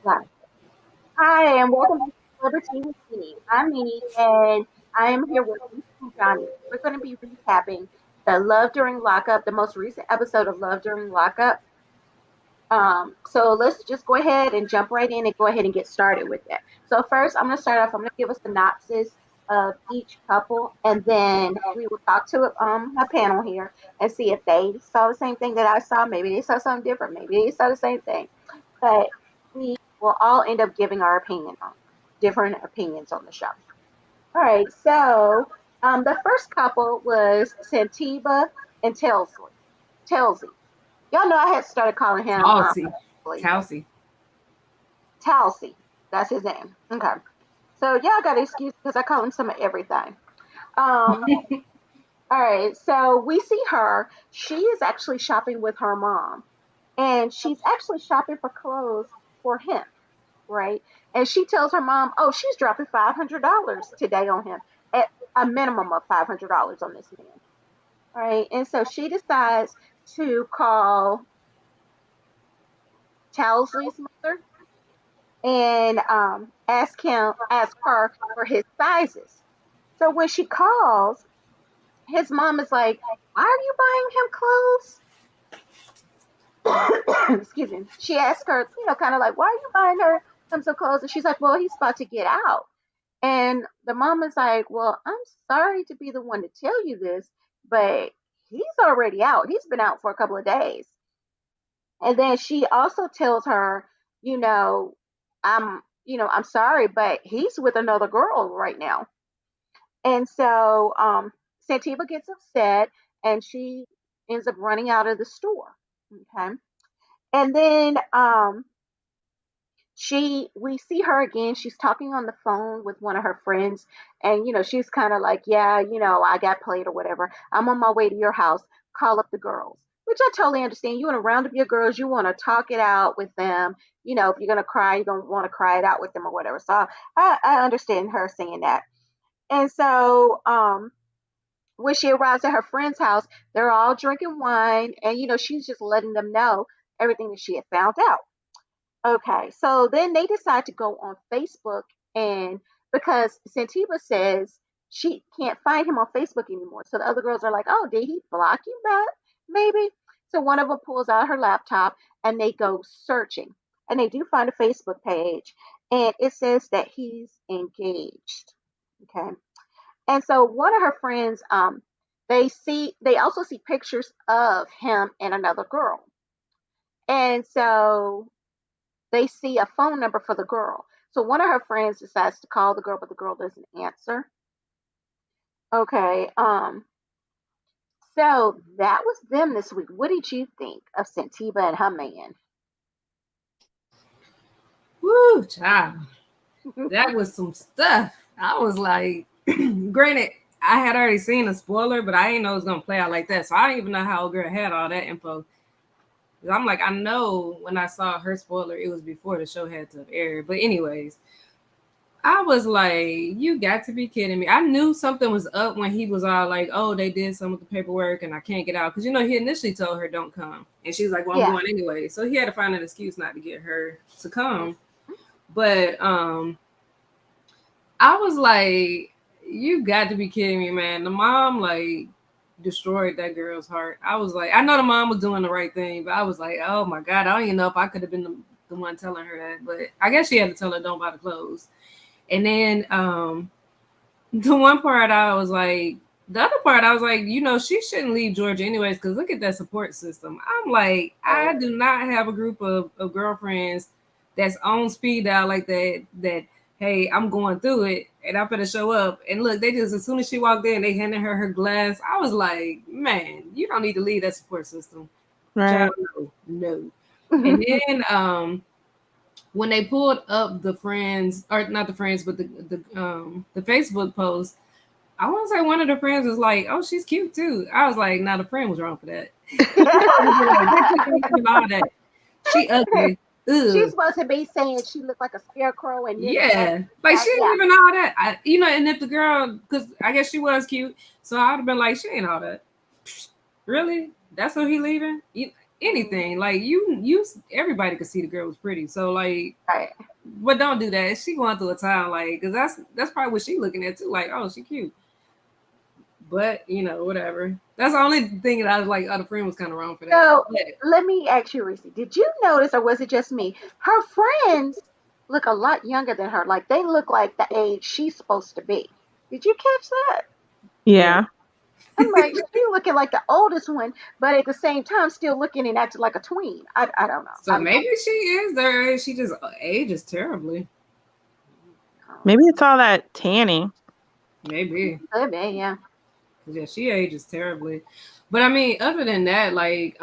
Right. Hi, and welcome to Celebrity with Me. I'm Minnie, and I am here with Lisa and Johnny. We're going to be recapping the Love During Lockup, the most recent episode of Love During Lockup. So let's just go ahead and jump right in and go ahead and get started with it. So first, I'm going to start off. I'm going to give a synopsis of each couple, and then we will talk to a panel here and see if they saw the same thing that I saw. Maybe they saw something different. Maybe they saw the same thing, but we will all end up giving our opinion on different opinions on the show. All right, so the first couple was Santiba and Telsley. Telsley. Y'all know I had started calling him Talsy. Telsley. Talsy. Talsey. That's his name. Okay. So y'all got to excuse because I call him some of everything. Um, all right, so we see her. She is actually shopping with her mom, and she's actually shopping for clothes for him, right? And she tells her mom, "Oh, she's dropping $500 today on him, at a minimum of $500 on this man." Right? And so she decides to call Towsley's mother and ask her for his sizes. So when she calls, his mom is like, "Why are you buying him clothes?" Excuse me. She asked her, kind of like, "Why are you buying him some clothes?" And she's like, "Well, he's about to get out." And the mom is like, "Well, I'm sorry to be the one to tell you this, but he's already out. He's been out for a couple of days." And then she also tells her, you know, I'm sorry, but he's with another girl right now. And so Santiva gets upset and she ends up running out of the store. Okay. And then we see her again. She's talking on the phone with one of her friends, and she's kind of like, "Yeah, I got played or whatever. I'm on my way to your house. Call up the girls." Which I totally understand. You want to round up your girls, you want to talk it out with them. If you're gonna cry, you're gonna want to cry it out with them or whatever. So I understand her saying that. And so when she arrives at her friend's house, they're all drinking wine, and she's just letting them know everything that she had found out. Okay, so then they decide to go on Facebook, and because Santiba says she can't find him on Facebook anymore. So the other girls are like, "Oh, did he block you back? Maybe." So one of them pulls out her laptop and they go searching. And they do find a Facebook page, and it says that he's engaged. Okay. And so one of her friends, they also see pictures of him and another girl. And so they see a phone number for the girl. So one of her friends decides to call the girl, but the girl doesn't answer. Okay. So that was them this week. What did you think of Santiba and her man? Woo, child. That was some stuff. I was like, granted, I had already seen a spoiler, but I didn't know it was gonna play out like that. So I didn't even know how old girl had all that info. 'Cause I'm like, I know when I saw her spoiler, it was before the show had to have aired. But anyways, I was like, you got to be kidding me. I knew something was up when he was all like, oh, they did some of the paperwork and I can't get out. Because, he initially told her, don't come. And she's like, well, I'm Yeah. going anyway. So he had to find an excuse not to get her to come. Mhm. But I was like, you got to be kidding me, man. The mom, like, destroyed that girl's heart. I was like, I know the mom was doing the right thing, but I was like, oh my God, I don't even know if I could have been the one telling her that. But I guess she had to tell her, don't buy the clothes. And then the one part I was like, the other part I was like, she shouldn't leave Georgia anyways, because look at that support system. I'm like, I Right. do not have a group of girlfriends that's on speed dial like that, hey, I'm going through it and I'm gonna show up. And look, they just as soon as she walked in, they handed her glass. I was like, man, you don't need to leave that support system. Right. Child, no, no. And then when they pulled up the friends, or not the friends, but the Facebook post, I want to say one of the friends was like, "Oh, she's cute too." I was like, "Now the friend was wrong for that." All that. She ugly. She's Ugh. supposed to be saying she looked like a scarecrow and this, that, Yeah, like that. she ain't Yeah. even all that. And if the girl, because I guess she was cute, so I would have been like, she ain't all that. Really? That's who he leaving? anything. Like you, everybody could see the girl was pretty. So like, Right. but don't do that. She going through a time like, cause that's probably what she looking at too. Like, oh, she cute. But whatever. That's the only thing that I was like, other friend was kind of wrong for that. So But let me ask you, Reese, did you notice, or was it just me? Her friends look a lot younger than her. Like they look like the age she's supposed to be. Did you catch that? yeah. Yeah. I'm like, she looking like the oldest one, but at the same time, still looking and acting like a tween. I don't know. So maybe she is there. She just ages terribly. Maybe it's all that tanning. Maybe. Could be, yeah. Yeah, she ages terribly. But I mean, other than that, like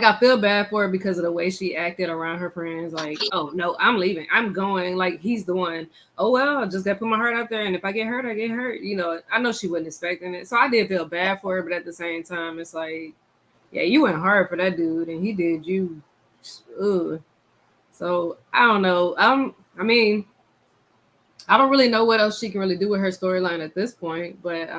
I feel bad for her because of the way she acted around her friends. Like, oh no, I'm leaving. I'm going. Like he's the one. Oh well, I just gotta put my heart out there, and if I get hurt, I get hurt. I know she wasn't expecting it, so I did feel bad for her. But at the same time, it's like, yeah, you went hard for that dude, and he did you. Ugh. So I don't know. I mean, I don't really know what else she can really do with her storyline at this point, but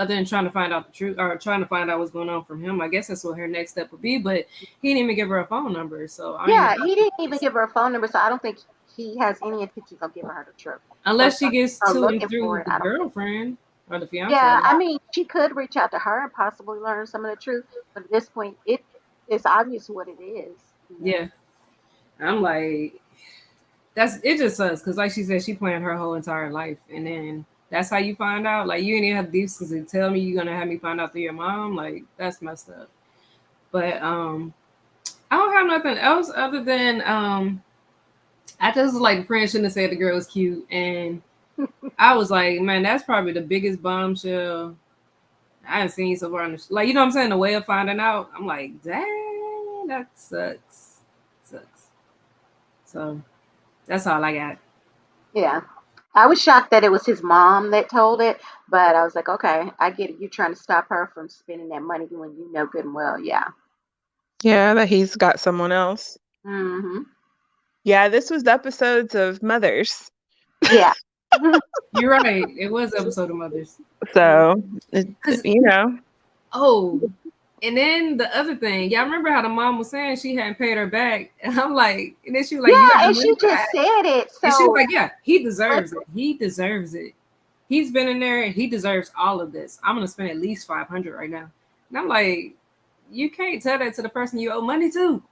other than trying to find out the truth or trying to find out what's going on from him, I guess that's what her next step would be. But he didn't even give her a phone number, so Yeah, he didn't even give her a phone number, so I don't think he has any intentions of giving her the truth. Unless she gets Or to looking and through for it, the I don't think. girlfriend or the fiance. Yeah, I mean, she could reach out to her and possibly learn some of the truth, but at this point, it's obvious what it is. Yeah, I'm like, it just sucks because, like she said, she planned her whole entire life, and then that's how you find out. Like you didn't even have the decency to tell me you're gonna have me find out through your mom. Like that's messed up. But I don't have nothing else other than I just was like, friend shouldn't have said the girl was cute, and I was like, man, that's probably the biggest bombshell I haven't seen so far. Like, you know what I'm saying? The way of finding out, I'm like, dang, that sucks. Sucks. So that's all I got. Yeah. I was shocked that it was his mom that told it, but I was like, okay, I get it. You're trying to stop her from spending that money when you know good and well. Yeah. Yeah, that he's got someone else. Hmm. Yeah, this was episodes of Mothers. Yeah. You're right. It was an episode of Mothers. So, Oh, and then the other thing, y'all remember how the mom was saying she hadn't paid her back? And I'm like, and then she was like, you Yeah, got and the she money just back. said it. And she was So, like, yeah, he deserves it. He deserves it. He's been in there and he deserves all of this. I'm gonna spend at least 500 right now. And I'm like, you can't tell that to the person you owe money to.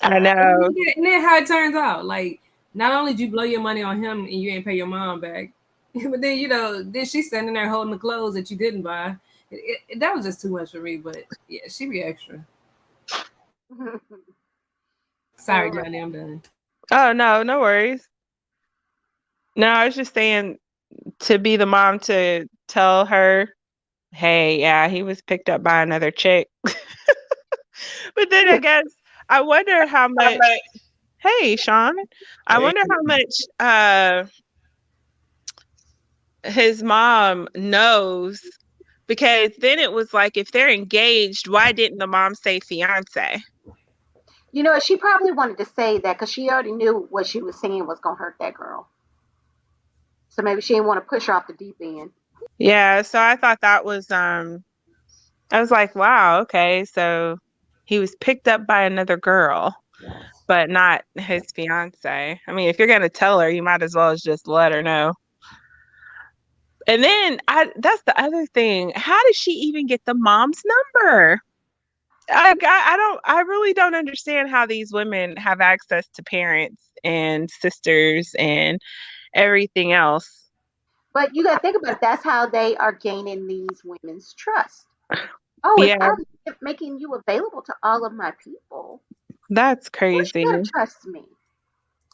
I know. And then how it turns out, like, not only did you blow your money on him and you ain't pay your mom back, but then then she's standing there holding the clothes that you didn't buy. That was just too much for me. But yeah, she be extra. Sorry, Johnny, I'm done. Oh, no worries. No, I was just saying to be the mom to tell her, hey, yeah, he was picked up by another chick. But then I guess I wonder how much. Hey, Sean. I wonder how much his mom knows, because then it was like, if they're engaged, why didn't the mom say fiance? You know, she probably wanted to say that because she already knew what she was saying was going to hurt that girl. So maybe she didn't want to push her off the deep end. Yeah, so I thought that was I was like, wow, okay, so he was picked up by another girl, but not his fiance. I mean, if you're gonna tell her, you might as well just let her know. And then that's the other thing. How did she even get the mom's number? I really don't understand how these women have access to parents and sisters and everything else. But you got to think about it. That's how they are gaining these women's trust. Oh, if Yeah, I'm making you available to all of my people, that's of course crazy. you got to trust me.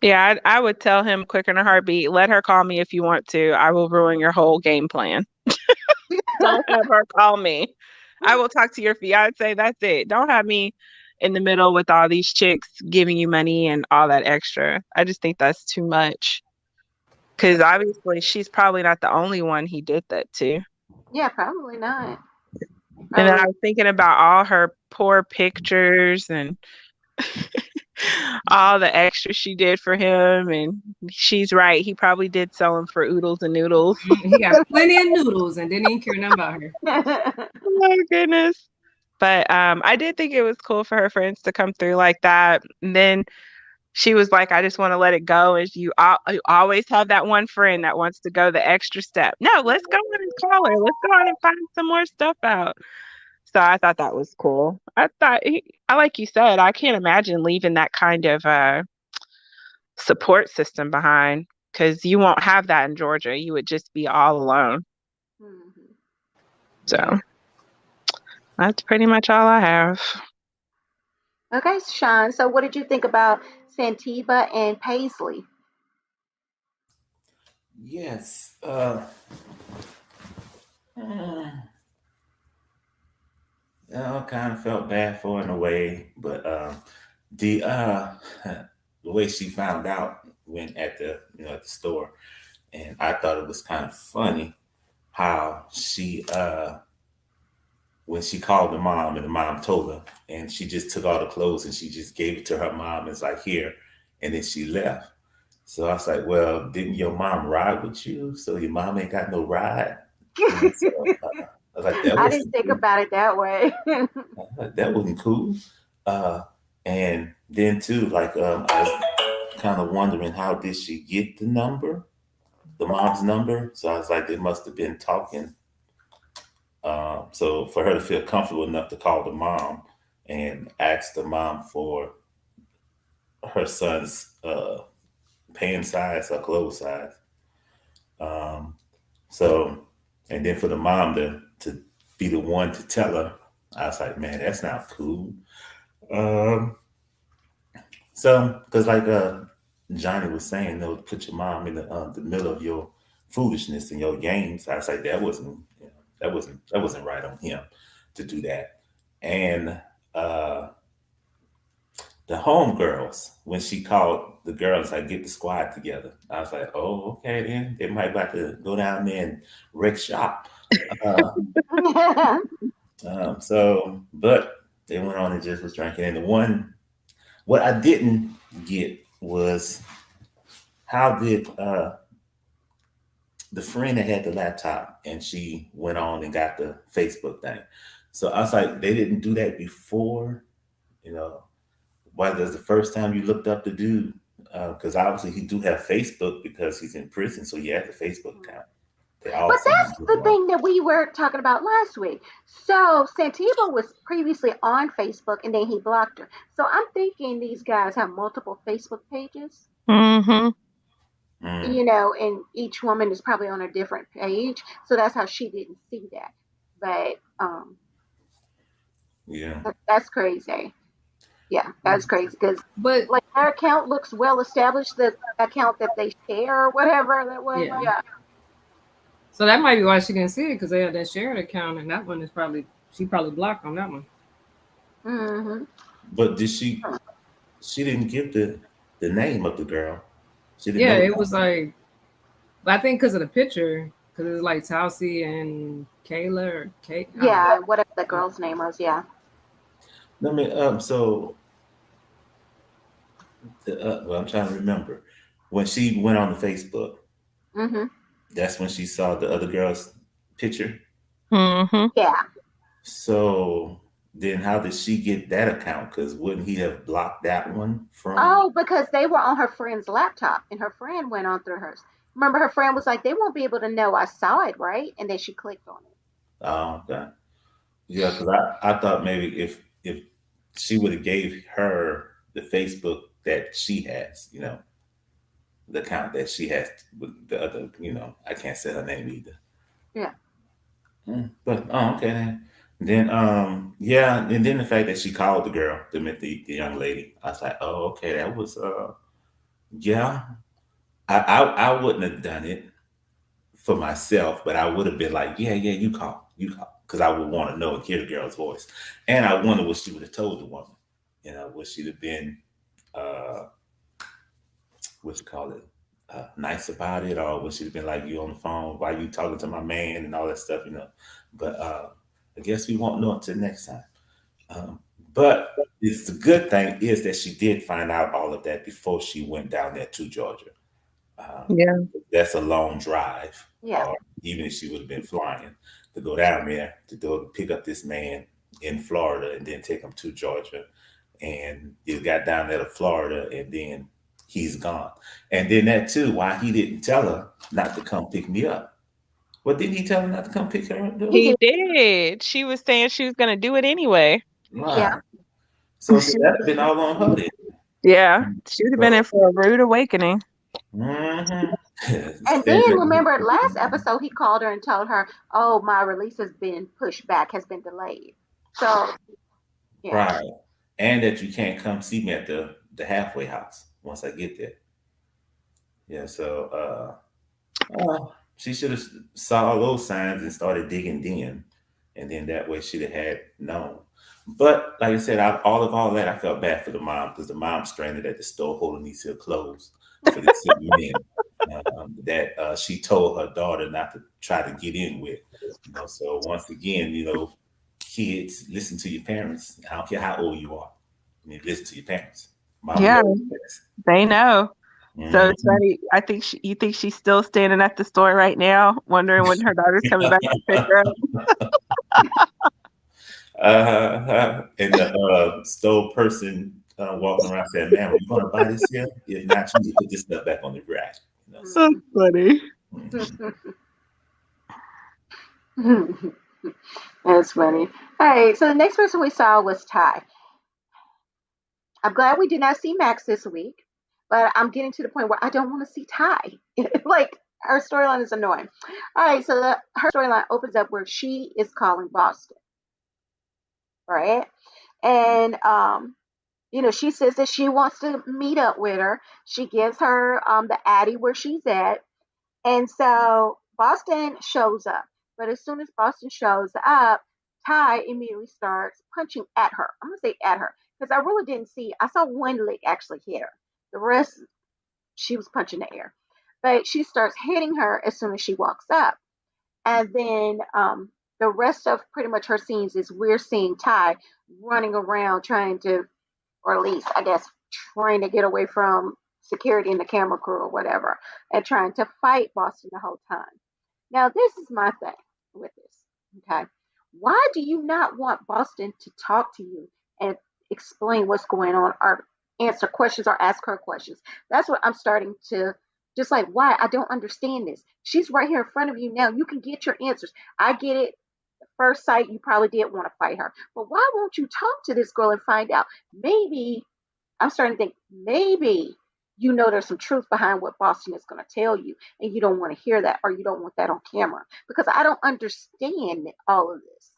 Yeah, I would tell him quick in a heartbeat, let her call me if you want to. I will ruin your whole game plan. Don't have her call me. I will talk to your fiance. That's it. Don't have me in the middle with all these chicks giving you money and all that extra. I just think that's too much. Because obviously she's probably not the only one he did that to. Yeah, probably not. And then I was thinking about all her poor pictures and all the extra she did for him. And she's right. He probably did sell them for oodles and noodles. He got plenty of noodles and didn't even care nothing about her. Oh goodness. But I did think it was cool for her friends to come through like that. And then she was like, I just want to let it go. And you always have that one friend that wants to go the extra step. No, let's go on and call her. Let's go on and find some more stuff out. So I thought that was cool. I like you said, I can't imagine leaving that kind of support system behind because you won't have that in Georgia. You would just be all alone. Mhm. So that's pretty much all I have. Okay, Sean. So, what did you think about Santiva and Paisley? Yes. I kind of felt bad for her in a way, but the the way she found out when at the at the store, and I thought it was kind of funny how she when she called the mom and the mom told her, and she just took all the clothes and she just gave it to her mom and it's like here, and then she left. So I was like, well, didn't your mom ride with you? So your mom ain't got no ride. And so I was like, that I wasn't didn't think cool. about it that way. That wasn't cool. Uh, and then too, like I was kind of wondering how did she get the number, the mom's number? So I was like, they must have been talking. So for her to feel comfortable enough to call the mom and ask the mom for her son's pants size or clothes size. Um, so, and then for the mom to be the one to tell her, I was like, man, that's not cool. Um, so, because like Johnny was saying, they'll put your mom in the middle of your foolishness and your games. I was like, that wasn't right on him to do that. And uh, the homegirls, when she called the girls, like get the squad together. I was like, oh, okay, then they might about to go down there and wreck shop. Uh, but they went on and just was drinking. And what I didn't get was how did the friend that had the laptop and she went on and got the Facebook thing. So I was like, they didn't do that before, you know. Why does the first time you looked up the dude? Because obviously he do have Facebook because he's in prison, so he has a Facebook account. They all But seem that's to the look like. thing that we were talking about last week. So Santiva was previously on Facebook and then he blocked her. So I'm thinking these guys have multiple Facebook pages, Mm-hmm. Mm, and each woman is probably on a different page. So that's how she didn't see that. But yeah. that's crazy. Yeah, that's crazy because But like their account looks well established. The account that they share or whatever that was. yeah. Yeah. So that might be why she didn't see it because they had that shared account, and that one is probably she probably blocked on that one. Hmm. But did she? She didn't give the name of the girl. She didn't Yeah, know it the was name. like, but I think because of the picture, because it's like Tausi and Kayla or Kate. I don't Yeah, whatever the know. girl's name was. Yeah. I mean, so well, I'm trying to remember when she went on the Facebook. Hmm. That's when she saw the other girl's picture. Mm-hmm. Yeah. So then, how did she get that account? Because wouldn't he have blocked that one from? Oh, because they were on her friend's laptop and her friend went on through hers. Remember, her friend was like, they won't be able to know I saw it, right? And then she clicked on it. Oh, okay. Yeah, because I thought maybe if she would have gave her the Facebook that she has, the account that she has with the other, I can't say her name either. Yeah. But oh, okay then. Then yeah, and then the fact that she called the girl, the young lady, I was like, oh, okay, that was yeah. I wouldn't have done it for myself, but I would have been like, yeah, yeah, you call, because I would want to know and hear the girl's voice, and I wonder what she would have told the woman. Would she have been uh, what you call it, nice about it, or would she have been like, you on the phone, why you talking to my man, and all that stuff. But I guess we won't know until next time. Um, but it's the good thing is that she did find out all of that before she went down there to Georgia. Yeah. That's a long drive. Yeah. Even if she would have been flying to go down there to go pick up this man in Florida and then take him to Georgia. And you got down there to Florida and then he's gone. And then that too, why he didn't tell her not to come pick me up. What didn't he tell her not to come pick her up? He did. She was saying she was going to do it anyway. Yeah. Right. So that would have been all on her then. Yeah. She would have been in for a rude awakening. Mm-hmm. And then remember last episode he called her and told her, "Oh, my release has been pushed back, has been delayed." So yeah. Right. And that you can't come see me at the halfway house once I get there. Yeah, so she should have saw all those signs and started digging then. And then that way she'd have had known. But like I said, all of that, I felt bad for the mom because the mom's stranded at the store holding these here clothes for these men that she told her daughter not to try to get in with. So once again, kids, listen to your parents. I don't care how old you are. You need to listen to your parents. Mom, yeah, they know. Mm-hmm. So it's funny. I think you think she's still standing at the store right now, wondering when her daughter's coming back to pick her up. And the store person walking around saying, "Man, are you going to buy this here? If not, you need to put this stuff back on the rack." So funny. That's funny. All right, so the next person we saw was Ty. I'm glad we did not see Max this week, but I'm getting to the point where I don't want to see Ty. Like, her storyline is annoying. All right, so her storyline opens up where she is calling Boston, right? And she says that she wants to meet up with her. She gives her the Addy where she's at, and so Boston shows up. But as soon as Boston shows up, Ty immediately starts punching at her. I'm gonna say at her because I really didn't see. I saw one leg actually hit her. The rest, she was punching the air. But she starts hitting her as soon as she walks up. And then the rest of pretty much her scenes is we're seeing Ty running around trying to, or at least I guess trying to get away from security and the camera crew or whatever, and trying to fight Boston the whole time. Now, this is my thing with this. Okay. Why do you not want Boston to talk to you and explain what's going on or answer questions or ask her questions? That's what I'm starting to just like, why? I don't understand this. She's right here in front of you now. You can get your answers. I get it. At first sight, you probably did want to fight her. But why won't you talk to this girl and find out? Maybe, I'm starting to think, maybe there's some truth behind what Boston is going to tell you, and you don't want to hear that or you don't want that on camera because I don't understand all of this.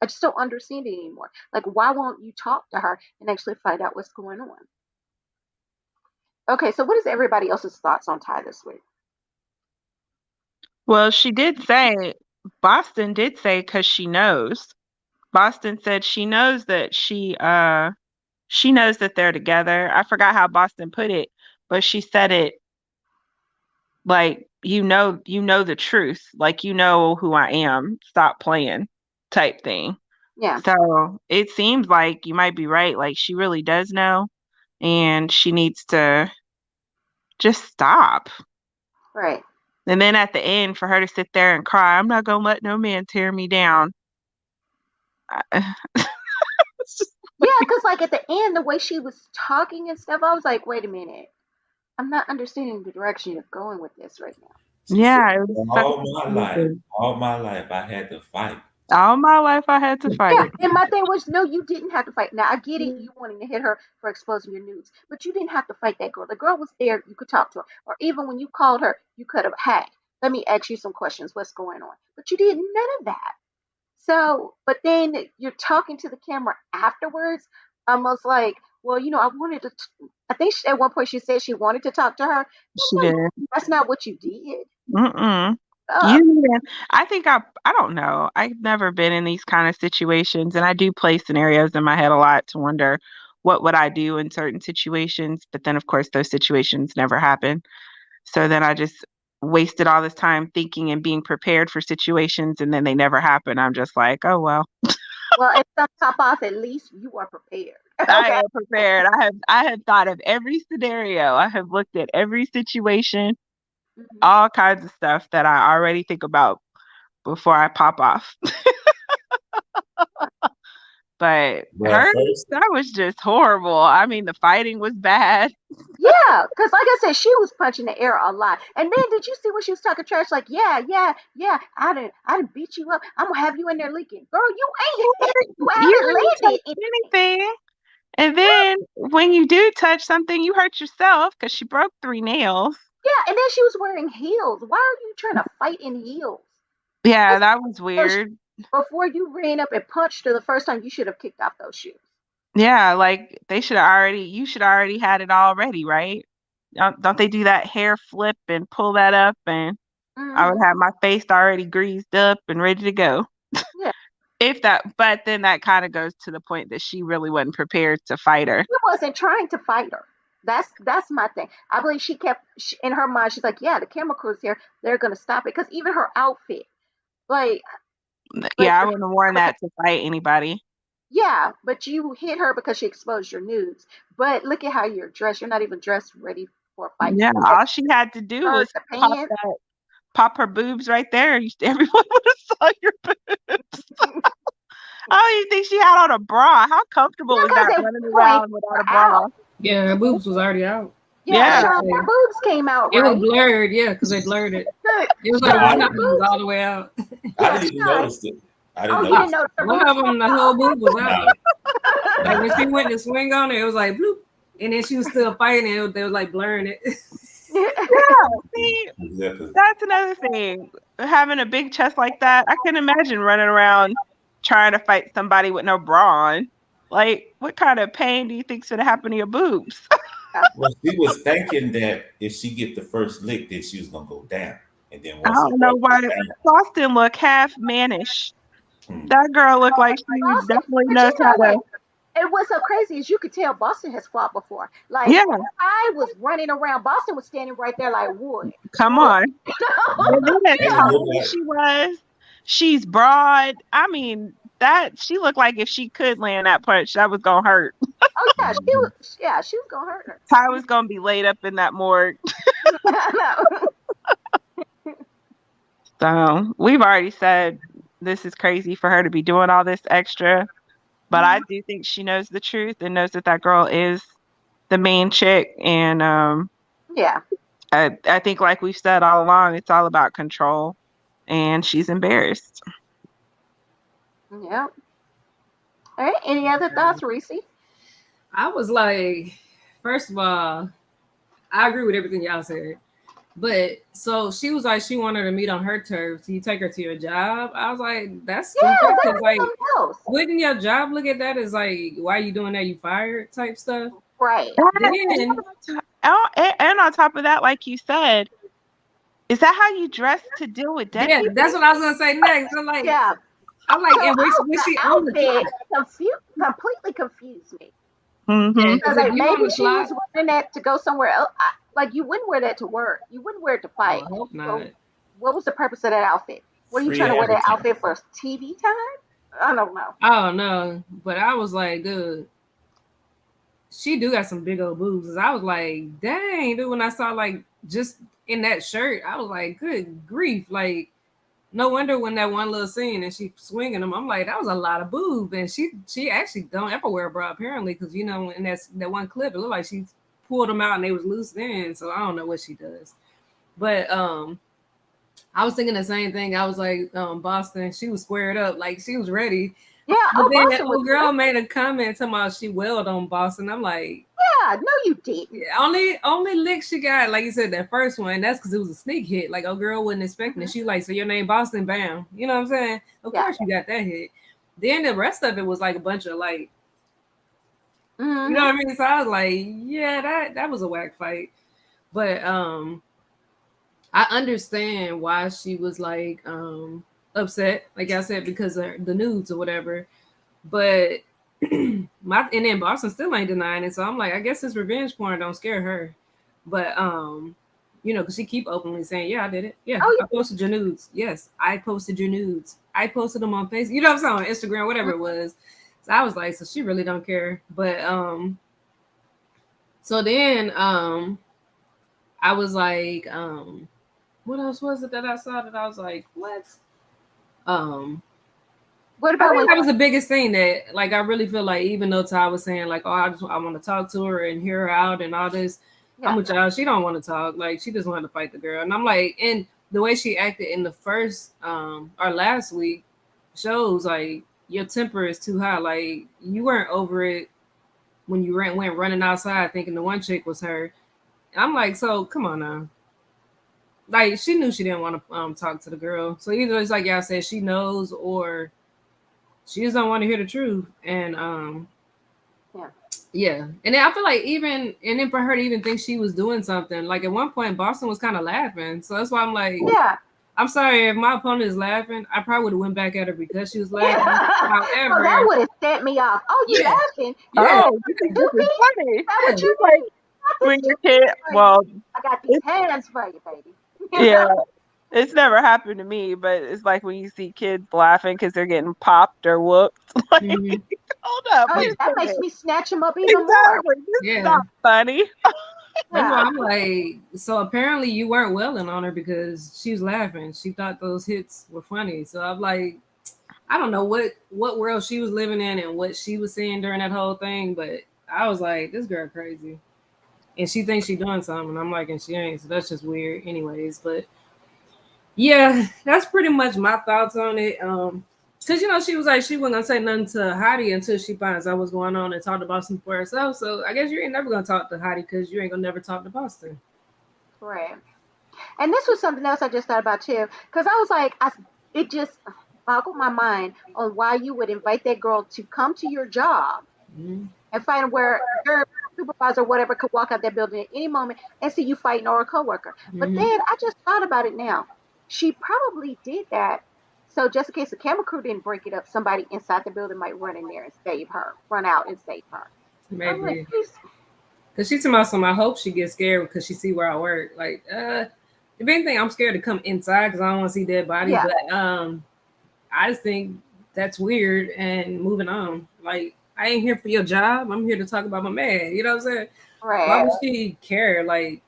I just don't understand it anymore. Like, why won't you talk to her and actually find out what's going on? Okay, so what is everybody else's thoughts on Ty this week? Well, Boston did say because she knows. Boston said she knows that she knows that they're together. I forgot how Boston put it, but she said it like, you know the truth. Like, you know who I am. Stop playing type thing. Yeah. So it seems like you might be right. Like, she really does know, and she needs to just stop. Right. And then at the end, for her to sit there and cry, I'm not going to let no man tear me down. Yeah, because like at the end, the way she was talking and stuff, I was like, wait a minute. I'm not understanding the direction you're going with this right now. Yeah. All my life, I had to fight. All my life, I had to fight. Yeah, and my thing was, no, you didn't have to fight. Now, I get it, you wanting to hit her for exposing your nudes, but you didn't have to fight that girl. The girl was there, you could talk to her. Or even when you called her, you could have, hey, let me ask you some questions, what's going on? But you did none of that. So, but then you're talking to the camera afterwards, almost like, well, I think at one point she said she wanted to talk to her. She did. That's not what you did. I think I don't know. I've never been in these kind of situations, and I do play scenarios in my head a lot to wonder what would I do in certain situations. But then, of course, those situations never happen. So then I just wasted all this time thinking and being prepared for situations, and then they never happen. I'm just like, oh well. Well, if some top off, at least you are prepared. Okay. I am prepared. I have thought of every scenario. I have looked at every situation all kinds of stuff that I already think about before I pop off. But Well, her, first, that was just horrible. I mean, the fighting was bad. Yeah, because like I said, she was punching the air a lot. And then did you see when she was talking trash? Like, yeah, yeah, yeah, I didn't beat you up. I'm gonna have you in there leaking. Girl, you ain't you You haven't didn't landed. touch anything. And then when you do touch something, you hurt yourself because she broke 3 nails. Yeah, and then she was wearing heels. Why are you trying to fight in heels? Yeah, that was First, weird. before you ran up and punched her the first time, you should have kicked off those shoes. Yeah, like you should already had it already, right? Don't they do that hair flip and pull that up? And I would Hmm. have my face already greased up and ready to go. Yeah, If that, but then that kind of goes to the point that she really wasn't prepared to fight her. he wasn't trying to fight her. That's my thing. I believe she kept in her mind. She's like, yeah, the camera crew's here. They're gonna stop it because even her outfit, like, but Yeah, I wouldn't have worn that to fight anybody. yeah, but you hit her because she exposed your nudes. But look at how you're dressed. You're not even dressed ready for a fight. Yeah, You had all she had to do shirt, was the pop pants. that, pop her boobs right there. Everyone would have saw your boobs. I don't even think she had on a bra. How comfortable is Because that at running one point around without we're a bra? out. Yeah, her boobs was already out. Yeah, Yeah, Sean, your boobs came out, It was right? blurred, yeah, because they blurred it. It was no, like Sean, one I, of your them was boobs. all the way out. I Yeah, didn't even Sean. notice it. I Oh, didn't you didn't notice know it. her One boobs of them, popped the out. whole boob was Nah, out. Like when nah. she went to swing on it, it was like bloop, and then she was still fighting. They was like blurring it. yeah. See, Exactly. that's another thing. Having a big chest like that, I can imagine running around trying to fight somebody with no bra on. Like, what kind of pain do you think's gonna happen to your boobs? Well, she was thinking that if she get the first lick, then she was gonna go down, and then I once it don't know goes why down, Boston look half mannish. hmm, That girl looked like she Boston, definitely but you knows how know to. what? And what's so crazy is you could tell Boston has fought before. Like Yeah, I was running around, Boston was standing right there like wood, come wood. on. And then as and it tall looked as like she was, she's broad. I mean, that she looked like if she could land that punch, that was gonna hurt. Oh yeah, she mhm. was. Yeah, she was gonna hurt her. Ty was gonna be laid up in that morgue. No. So we've already said this is crazy for her to be doing all this extra, but I do think she knows the truth and knows that that girl is the main chick. And Yeah. I think, like we've said all along, it's all about control, and she's embarrassed. Yeah. All right. Any other thoughts, Reese? I was like, first of all, I agree with everything y'all said. But so she was like, she wanted to meet on her turf. So you take her to your job. I was like, that's Yeah, stupid. that Because was like, something else. wouldn't your job look at that as like, why are you doing that? You fired type stuff. Right. Then And on top of that, like you said, is that how you dress to deal with dead yeah, people? that's what I was gonna say next. Yeah. I'm like, So and when she the on the outfit clock, completely confused me. Mm-hmm. because Because if like you on maybe the she was clock, wearing that to go somewhere else. Like you wouldn't wear that to work. You wouldn't wear it to oh, fight. I hope So not. what was the purpose of that outfit? Were you Free trying to wear that advertising. outfit for TV time? I don't know. I don't know, but I was like, dude, she do got some big old boobs. 'Cause I was like, dang, dude. When I saw like just in that shirt, I was like, good grief, like. No wonder when that one little scene and she swinging them, I'm like, that was a lot of boob, and she actually don't ever wear a bra apparently, because you know in that one clip it looked like she pulled them out and they was loose then, so I don't know what she does, but I was thinking the same thing. I was like, Boston, she was squared up, like she was ready, Yeah. but Oh, then Boston was old girl made a comment talking about she wailed on Boston. I'm like, Yeah. No, you didn't. yeah, only lick she got, like you said, that first one. That's because it was a sneak hit. Like, old girl wasn't expecting it. She like, so your name Boston, bam. You know what I'm saying? Of Yeah. course you got that hit. Then the rest of it was like a bunch of like, you know Mm-hmm. what I mean? So I was like, yeah, that was a whack fight. But I understand why she was like upset, like I said, because of the nudes or whatever. But and then Boston still ain't denying it. So I'm like, I guess this revenge porn don't scare her. But you know, because she keep openly saying, yeah, I did it. Yeah, Oh, I posted your nudes. Yes, I posted your nudes. I posted them on Facebook. You know what I'm saying? On Instagram, whatever it was. So I was like, so she really don't care. But so then I was like, what else was it that I saw that I was like, what? Um, What I about when? think that was the biggest thing that, like, I really feel like even though Ty was saying like, oh, I want to talk to her and hear her out and all this, I'm Yeah, with y'all. She don't want to talk. Like, she just wanted to fight the girl, and I'm like, and the way she acted in the first or last week shows like your temper is too high. Like, you weren't over it when you went running outside thinking the one chick was her. And I'm like, so come on now. Like, she knew she didn't want to talk to the girl. So either it's like y'all said, she knows, or she just don't want to hear the truth. And yeah, yeah. And then I feel like even, and then for her to even think she was doing something, like at one point Boston was kind of laughing. So that's why I'm like, yeah, I'm sorry if my opponent is laughing. I probably would have went back at her because she was yeah. laughing. Oh, that However, would have set me off. Oh, you yeah, laughing? yeah, Oh, you think this Stupid? is Is funny? that yeah. what you It's like need? I got this when your toothpick kid, for you. well, I got these it's, hands for you, baby. yeah, it's never happened to me, but it's like when you see kids laughing because they're getting popped or whooped. Like, Hmm. hold up, Oh, wait Yeah, a that makes minute. me snatch him up even more. Exactly. This is yeah. not funny. That's why Yeah, I'm like, so apparently you weren't welling on her because she was laughing. She thought those hits were funny. So I'm like, I don't know what world she was living in and what she was seeing during that whole thing, but I was like, this girl crazy. And she thinks she's doing something. I'm like, and she ain't. So that's just weird, anyways. But yeah, that's pretty much my thoughts on it. Cause she was like she wasn't gonna say nothing to Heidi until she finds out what's going on and talked about something for herself. So I guess you ain't never gonna talk to Heidi because you ain't gonna never talk to Boston. right. And this was something else I just thought about too, because I was like, it just boggled my mind on why you would invite that girl to come to your job Mm-hmm. and find where your supervisor or whatever could walk out that building at any moment and see you fighting or a coworker. But Mm-hmm. then I just thought about it now. She probably did that. So just in case the camera crew didn't break it up, somebody inside the building might run in there and save her, run out and save her. I'm like, Maybe. please, Cause she told me some. I hope she gets scared because she see where I work. Like, if anything, I'm scared to come inside because I don't want to see dead bodies. yeah, But I just think that's weird and moving on. Like, I ain't here for your job. I'm here to talk about my man. You know what I'm saying? Why right, would she care? Like,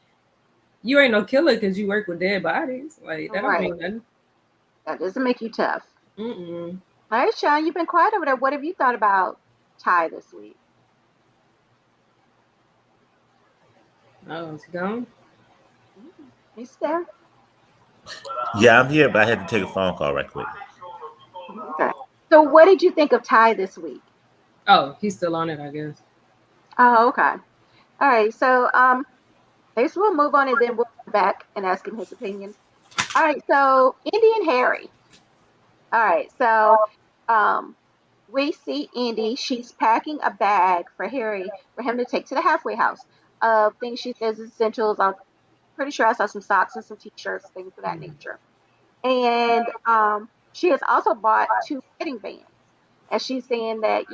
you ain't no killer because you work with dead bodies. Like, that don't right. mean nothing. That doesn't make you tough. Mm-mm. All right, Sean, you've been quiet over there. What have you thought about Ty this week? Oh, it's gone. He's there. Yeah, I'm here, but I had to take a phone call right quick. Okay. So, what did you think of Ty this week? Oh, he's still on it, I guess. Oh, okay. All right. So, I guess we'll move on and then we'll come back and ask him his opinion. All right. So, Indy and Harry. All right. So, um, we see Indy. She's packing a bag for Harry for him to take to the halfway house of things she says is essentials. I'm pretty sure I saw some socks and some t-shirts, things of that Mhm. nature. And she has also bought two wedding bands. And she's saying that,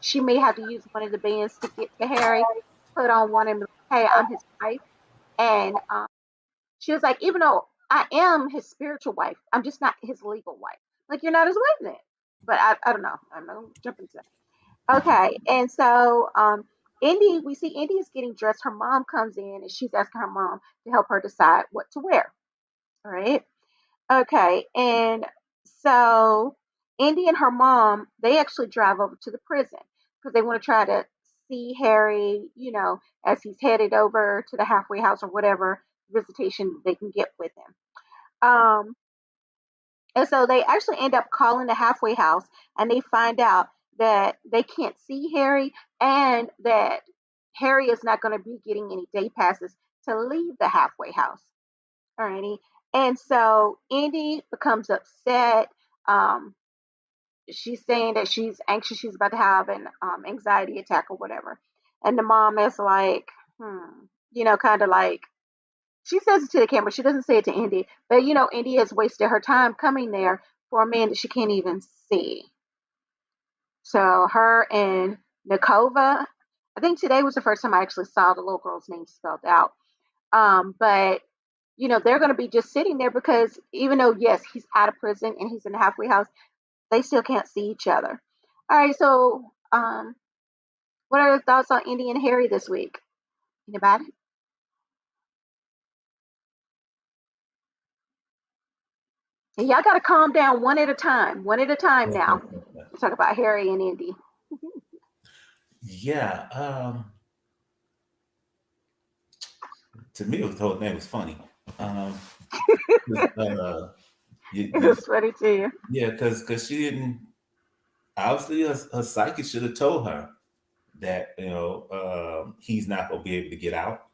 she may have to use one of the bands to get to Harry, put on one and be like, hey, I'm his wife. And she was like, even though I am his spiritual wife, I'm just not his legal wife. Like, you're not his wife then. But I don't know. I'm not going to jump into that. Okay. And so Indy, we see Indy is getting dressed. Her mom comes in and she's asking her mom to help her decide what to wear. All right. Okay, and so Indy and her mom, they actually drive over to the prison because they want to try to see Harry, as he's headed over to the halfway house or whatever visitation they can get with him. Um, and so they actually end up calling the halfway house and they find out that they can't see Harry and that Harry is not going to be getting any day passes to leave the halfway house. Alrighty. And so Indy becomes upset. Um, she's saying that she's anxious. She's about to have an anxiety attack or whatever. And the mom is like, kind of like, she says it to the camera. She doesn't say it to Indy. But, Indy has wasted her time coming there for a man that she can't even see. So her and Nikova, I think today was the first time I actually saw the little girl's name spelled out. But they're going to be just sitting there because even though, yes, he's out of prison and he's in the halfway house, they still can't see each other. All right. So, what are your thoughts on Indy and Harry this week? Anybody? And y'all got to calm down one at a time. One at a time now. Let's talk about Harry and Indy. Yeah. To me, the whole thing was funny. Um, 'Cause, It was funny too. yeah, because she didn't. Obviously, her psychic should have told her that he's not going to be able to get out.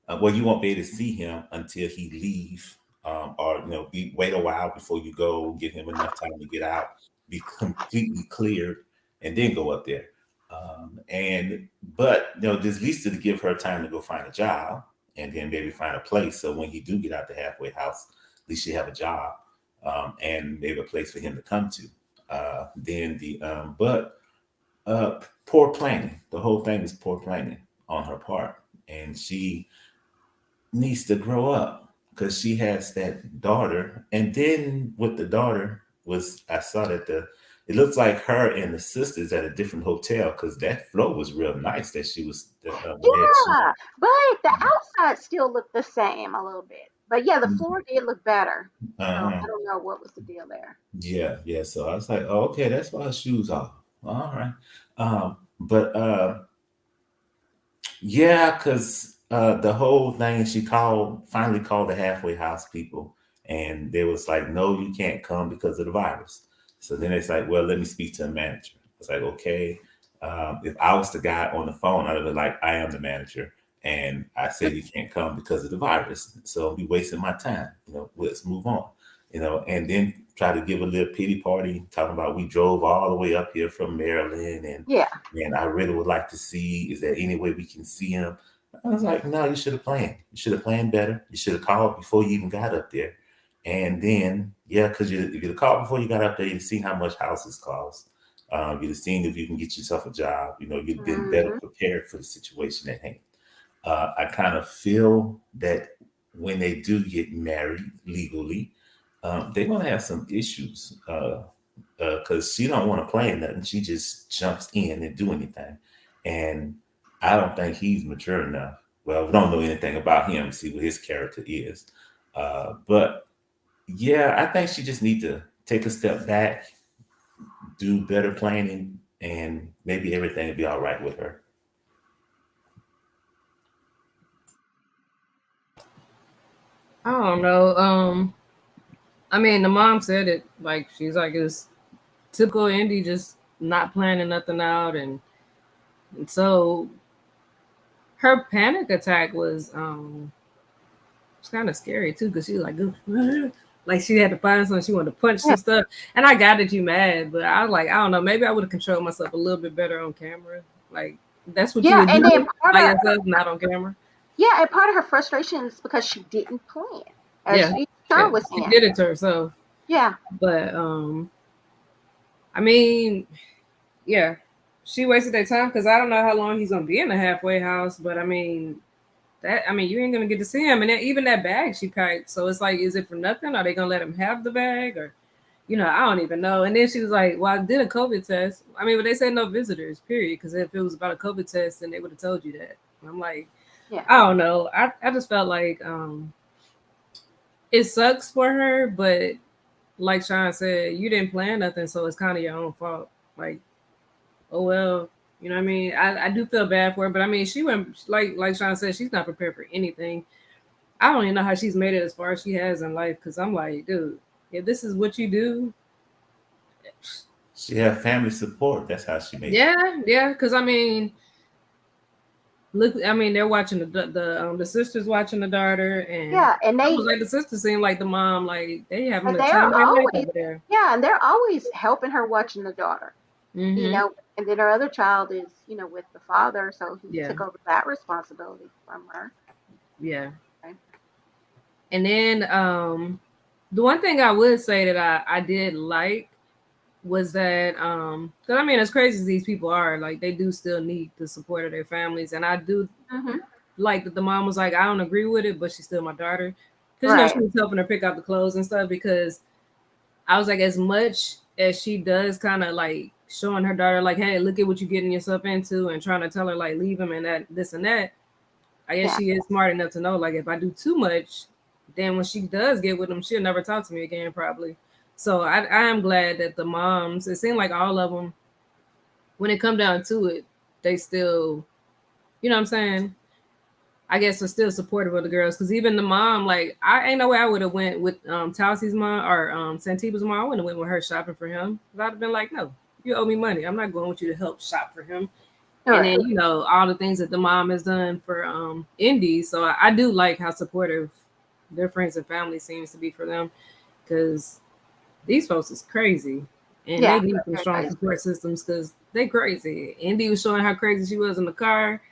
Well, you won't be able to see him until he leave, or wait a while before you go, give him enough time to get out, be completely cleared, and then go up there. But just at least to give her time to go find a job and then maybe find a place. So when he do get out the halfway house, at least she have a job, and maybe a place for him to come to. Then the but Poor planning. The whole thing is poor planning on her part, and she needs to grow up because she has that daughter. And then with the daughter was I saw that it looks like her and the sisters at a different hotel because that flow was real nice that she was Yeah, but the outside still looked the same a little bit. But yeah, the floor did look better. So I uh-huh. don't know what was the deal there. Yeah. So I was like, oh, okay, that's why her shoes off. All right. But Yeah, because the whole thing, she finally called the halfway house people, and they was like, "No, you can't come because of the virus." So then it's like, "Well, let me speak to a manager." It's like, okay, if I was the guy on the phone, I'd have been like, "I am the manager, and I said you can't come because of the virus, so I'll be wasting my time. Let's move on." And then try to give a little pity party, talking about we drove all the way up here from Maryland, and Yeah. and I really would like to see, is there any way we can see him? I was like, no, you should have planned. You should have planned better. You should have called before you even got up there. And then, yeah, because if you'd have called before you got up there, you'd seen how much houses cost. You'd have seen if you can get yourself a job. You'd have been better Hmm. prepared for the situation at hand. I kind of feel that when they do get married legally, they're going to have some issues. Because she don't want to play nothing. She just jumps in and do anything. And I don't think he's mature enough. Well, we don't know anything about him, see what his character is. But yeah, I think she just needs to take a step back, do better planning, and maybe everything will be all right with her. I don't know. I mean, the mom said it like she's like it's typical Indy just not planning nothing out, and so her panic attack was it's kind of scary too because she was like like she had to find something, she wanted to punch Yeah. some stuff, and I got that you mad, but I was like, I don't know, maybe I would have controlled myself a little bit better on camera. Like that's what you Yeah, would and do then part by of yourself, not on camera. yeah, and part of her frustration is because she didn't plan, as Yeah, Sean yeah, was she saying. did it to herself, Yeah, but I mean, yeah, she wasted that time because I don't know how long he's gonna be in the halfway house. But I mean, you ain't gonna get to see him, and then, even that bag she packed. So it's like, is it for nothing? Are they gonna let him have the bag, or I don't even know. And then she was like, "Well, I did a COVID test. I mean, but they said no visitors, period. Because if it was about a COVID test, then they would have told you that." And I'm like, yeah, I don't know. I just felt like it sucks for her, but like Sean said, you didn't plan nothing, so it's kind of your own fault. Like, oh well, you know what I mean? I do feel bad for her, but I mean she went like Sean said, she's not prepared for anything. I don't even know how she's made it as far as she has in life because I'm like, dude, if this is what you do, She had family support. That's how she made it. yeah, because I mean, look, I mean, they're watching the sisters watching the daughter, and yeah, and I was like, the sisters seem like the mom, like they having the time they're of their life always over there. yeah, and they're always helping her watching the daughter. You Mm-hmm. know, and then her other child is with the father, so he Yeah, took over that responsibility from her. yeah. Okay. And then the one thing I would say that I did like was that because I mean, as crazy as these people are, like they do still need the support of their families, and I do Hmm. like that the mom was like, I don't agree with it, but she's still my daughter, because she Right. was helping her pick out the clothes and stuff. Because I was like, as much as she does kind of like showing her daughter like, hey, look at what you're getting yourself into, and trying to tell her like leave him and that this and that. I guess Yeah. she is smart enough to know like if I do too much, then when she does get with him, she'll never talk to me again probably. So I am glad that the moms, it seemed like all of them, when it come down to it, they still, you know what I'm saying? I guess are still supportive of the girls. Cause even the mom, like I ain't no way I would have went with Talsi's mom or Santiba's mom. I wouldn't have went with her shopping for him. I'd have been like, no, you owe me money. I'm not going with you to help shop for him. All And right. then, all the things that the mom has done for Indy. So I do like how supportive their friends and family seems to be for them. Cause these folks is crazy. And they Yeah. need some strong support systems because they crazy. Indy was showing how crazy she was in the car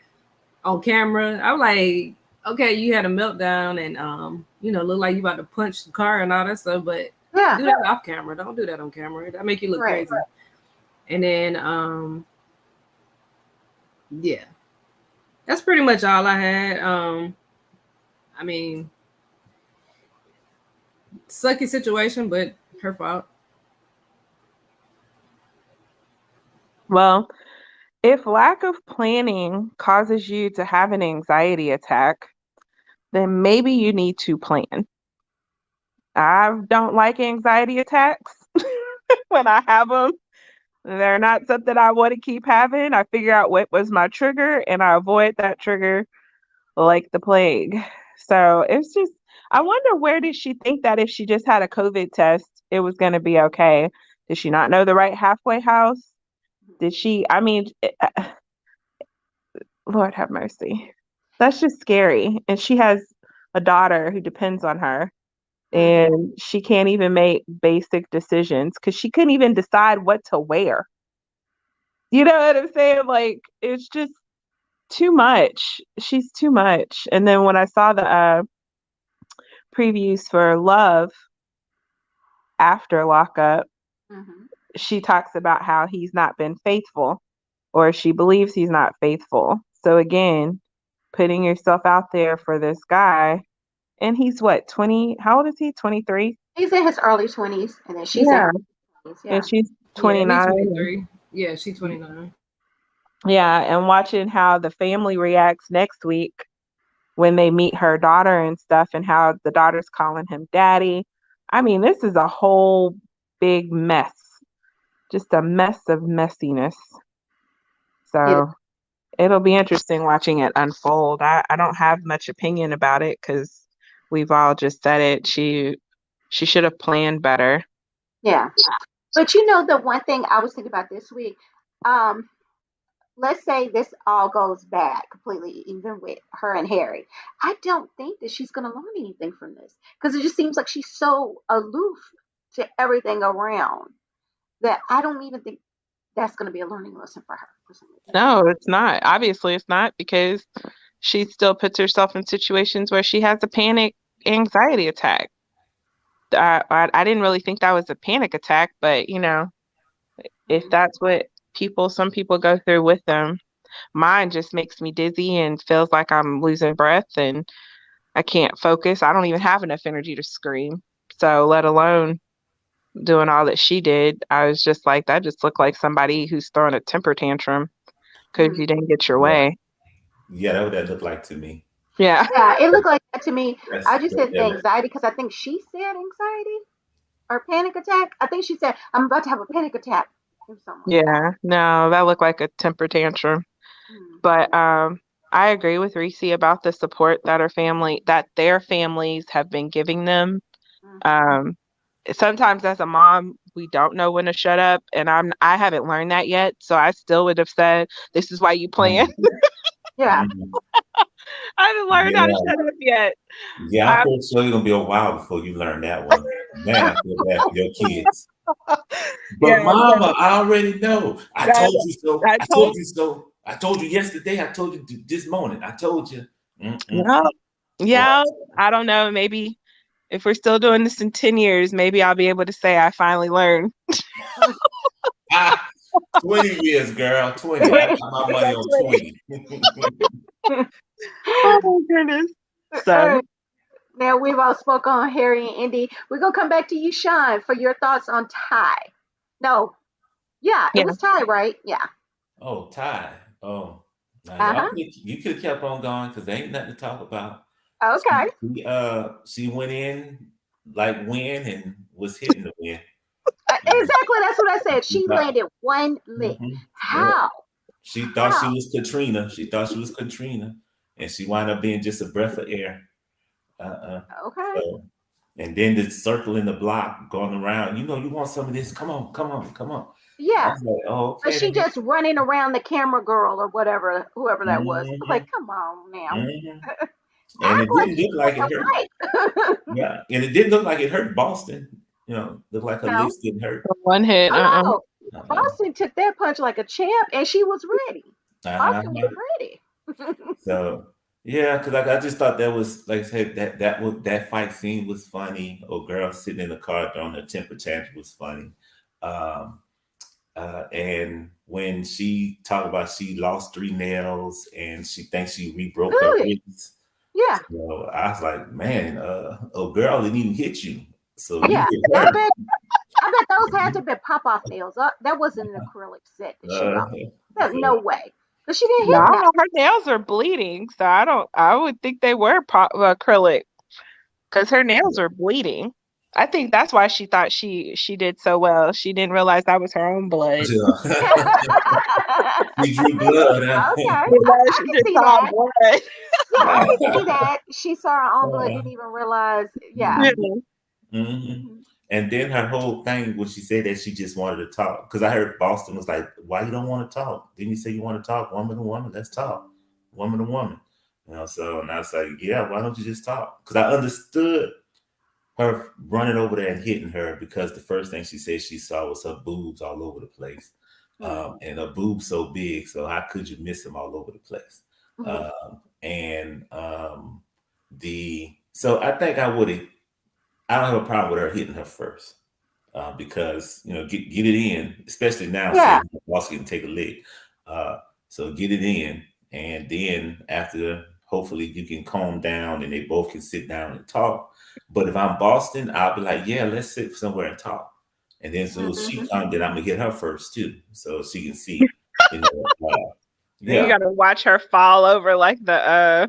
on camera. I'm like, okay, you had a meltdown and look like you about to punch the car and all that stuff, but Yeah. do that off camera. Don't do that on camera. That make you look Right. crazy. And then yeah. That's pretty much all I had. I mean, sucky situation, but her fault. Well, if lack of planning causes you to have an anxiety attack, then maybe you need to plan. I don't like anxiety attacks when I have them. They're not something I want to keep having. I figure out what was my trigger and I avoid that trigger like the plague. So it's just, I wonder where did she think that if she just had a COVID test, it was going to be okay? Did she not know the right halfway house? Did she, I mean, Lord have mercy. That's just scary. And she has a daughter who depends on her, and she can't even make basic decisions because she couldn't even decide what to wear. You know what I'm saying? Like, it's just too much. She's too much. And then when I saw the previews for Love after lockup, Mm-hmm. she talks about how he's not been faithful, or she believes he's not faithful. So again, putting yourself out there for this guy, and he's what, 20? How old is he? 23? He's in his early 20s, and then she's in Yeah. her 20s. And Yeah. she's Yeah, he's 29. 23. Yeah, she's 29. Yeah, and watching how the family reacts next week when they meet her daughter and stuff, and how the daughter's calling him daddy. I mean, this is a whole big mess. Just a mess of messiness. It is. So it'll be interesting watching it unfold. I don't have much opinion about it because we've all just said it. She should have planned better. Yeah. But the one thing I was thinking about this week, um, let's say this all goes bad completely, even with her and Harry. I don't think that she's going to learn anything from this because it just seems like she's so aloof to everything around that I don't even think that's going to be a learning lesson for her. For some reason. No, it's not. Obviously, it's not because she still puts herself in situations where she has a panic anxiety attack. I didn't really think that was a panic attack, but if that's what some people go through with them, mine just makes me dizzy and feels like I'm losing breath and I can't focus. I don't even have enough energy to scream. So let alone doing all that she did, I was just like, that just looked like somebody who's throwing a temper tantrum because you didn't get your Yeah, way. yeah, that's what that looked like to me. Yeah. Yeah, it looked like that to me. That's I just said the that, anxiety because I think she said anxiety or panic attack. I think she said, I'm about to have a panic attack or something like that. Yeah. No, that looked like a temper tantrum. Mm. But I agree with Reese about the support that their families have been giving them. Mhm. Um, Sometimes as a mom, we don't know when to shut up, and I haven't learned that yet. So I still would have said, "This is why you plan." mm, Yeah. mm, I haven't learned how to yeah, shut up yet. yeah. I'm I, pretty sure it's gonna be a while before you learn that one. Man, I feel bad for your kids. yeah, But Mama, I already know. I I, told you so. I I told told you so. I told you yesterday. I told you this morning. I told you. Mm-mm. no, Boy, yeah, I don't know. Maybe if we're still doing this in 10 years, maybe I'll be able to say I finally learned. ah, 20 years, girl. 20. I got my money on 20. Oh my goodness. All So right. Now we've all spoke on Harry and Indy. We're gonna come back to you, Sean, for your thoughts on Ty. No, yeah, it yeah, was Ty, right? Yeah. Oh, Ty. Oh, now Uh huh. you could have kept on going because there ain't nothing to talk about. Okay. She went in like win and was hitting the win. Exactly, that's what I said. She But- landed one lick. Mhm. How? She thought she How? was Katrina. And she wound up being just a breath of air. Okay. So, and then the circle in the block going around. You know, you want some of this? Come on, come on, come on. I Yeah. was like, oh, But okay. she Then. just running around the camera girl or whatever, whoever that was. I was Mhm, like, come on now. mhm. And Act it like didn't you look like it got hurt. the right. Yeah, and it didn't look like it hurt Boston. You know, looked like her No. lips didn't hurt. One hit. Oh no. Uh-uh. Boston took that punch like a champ and she was ready. Boston Uh-huh. was ready. So yeah, because I just thought that was like I said that fight scene was funny. Or girl sitting in the car throwing a temper tantrum was funny. Um, and when she talked about she lost 3 nails and she thinks she re-broke her Really? ribs. Yeah. So I was like, man, girl didn't even hit you. So Yeah. you I hit bet those had to be pop off nails. That wasn't an acrylic set that she lost. her. No way. But she didn't hit No, nothing. her nails are bleeding, so I would think they were acrylic because her nails are bleeding. I think that's why she thought she did so well. She didn't realize that was her own blood. She drew blood. Okay. You know, I she can just see saw that. blood. Yeah, I can see that. She saw her own blood, didn't even realize. Yeah. Mm-hmm. And then her whole thing was she said that she just wanted to talk. Because I heard Boston was like, why you don't want to talk? Didn't you say you want to talk? Woman to woman, let's talk. Woman to woman. You know, so and I was like, yeah, why don't you just talk? Because I understood her running over there and hitting her because the first thing she said she saw was her boobs all over the place. And her boobs so big, so how could you miss them all over the place? So I think I don't have a problem with her hitting her first because you know get it in, especially now. Yeah. Boston can take a lick, so get it in, and then after hopefully you can calm down and they both can sit down and talk. But if I'm Boston, I'll be like, yeah, let's sit somewhere and talk. And then so she comes, then I'm gonna hit her first too, so she can see. You know, You gotta watch her fall over like the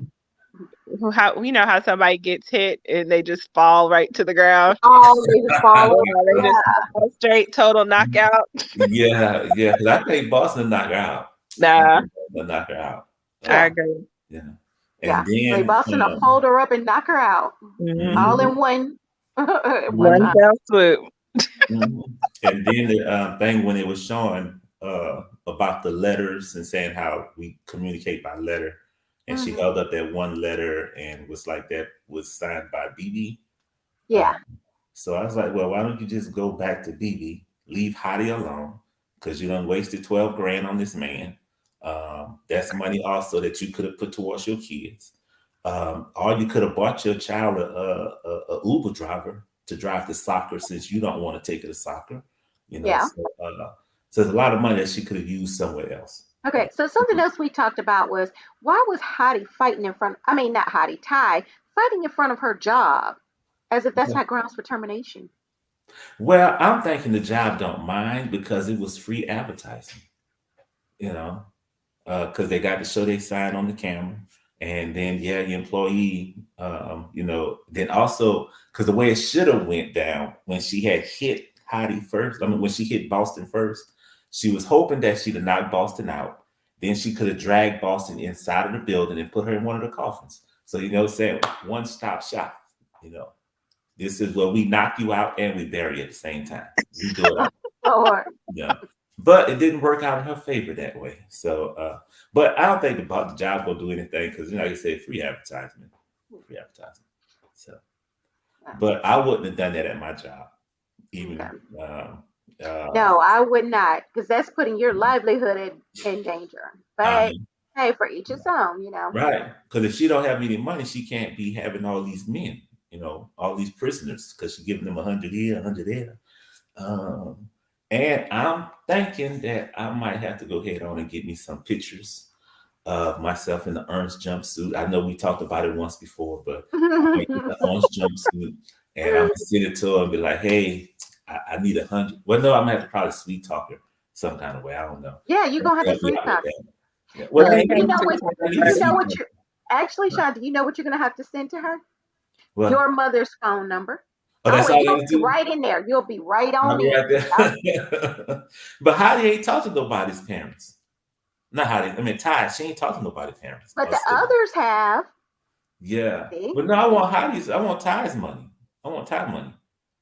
how somebody gets hit and they just fall right to the ground. Oh, they just fall over. They just fall straight total knockout. Yeah. Because I think Boston knock her out. Nah, knock her out. I agree. Yeah. Yeah. And then Boston will hold her up and knock her out. All in one. One fell swoop. And then the thing when it was showing about the letters and saying how we communicate by letter, and she held up that one letter and was like that was signed by BB. Yeah. So I was like, well, why don't you just go back to BB, leave Hottie alone, because you done wasted 12 grand on this man. That's money also that you could have put towards your kids. Or you could have bought your child a Uber driver to drive to soccer since you don't want to take her to soccer. You know, Yeah. So there's a lot of money that she could have used somewhere else. Okay, so something else we talked about was why was Hottie fighting in front? I mean, not Hottie, Ty fighting in front of her job, as if that's not grounds for termination. Well, I'm thinking the job don't mind because it was free advertising. You know, because they got to show their sign on the camera, and then the employee, you know, then also because the way it should have went down when she had hit Hottie first. I mean, when she hit Boston first. She was hoping that she'd have knocked Boston out. Then she could have dragged Boston inside of the building and put her in one of the coffins. So, you know, saying one-stop shop, you know, this is where we knock you out and we bury you at the same time. We do it. Yeah. But it didn't work out in her favor that way. So, but I don't think the job will do anything because, you know, like I said, free advertisement. So, but I wouldn't have done that at my job. Even, no, I would not, because that's putting your livelihood in danger. But hey, for each his own, you know. Right, because if she don't have any money, she can't be having all these men, you know, all these prisoners, because she's giving them 100 here, 100 there. And I'm thinking that I might have to go ahead on and get me some pictures of myself in the Ernst jumpsuit. I know we talked about it once before, but the Ernst jumpsuit, and I'm gonna send it to her and be like, hey. I need 100. Well, no, I'm gonna have to probably sweet talk her some kind of way. I don't know. Yeah, you're gonna have to sweet talk. Yeah. Well, you know what you're actually, Sean, do you know what you're gonna have to send to her? What? Your mother's phone number. Oh, Oh, that's and all you'll they be do. right in there. You'll be right I'll on be in. right there. But Heidi ain't talk to nobody's parents. Not Heidi. I mean, Ty. She ain't talk to nobody's parents. But Or the siblings. others have. Yeah, See? but no, I want Heidi's. I want Ty's money. I want Ty money.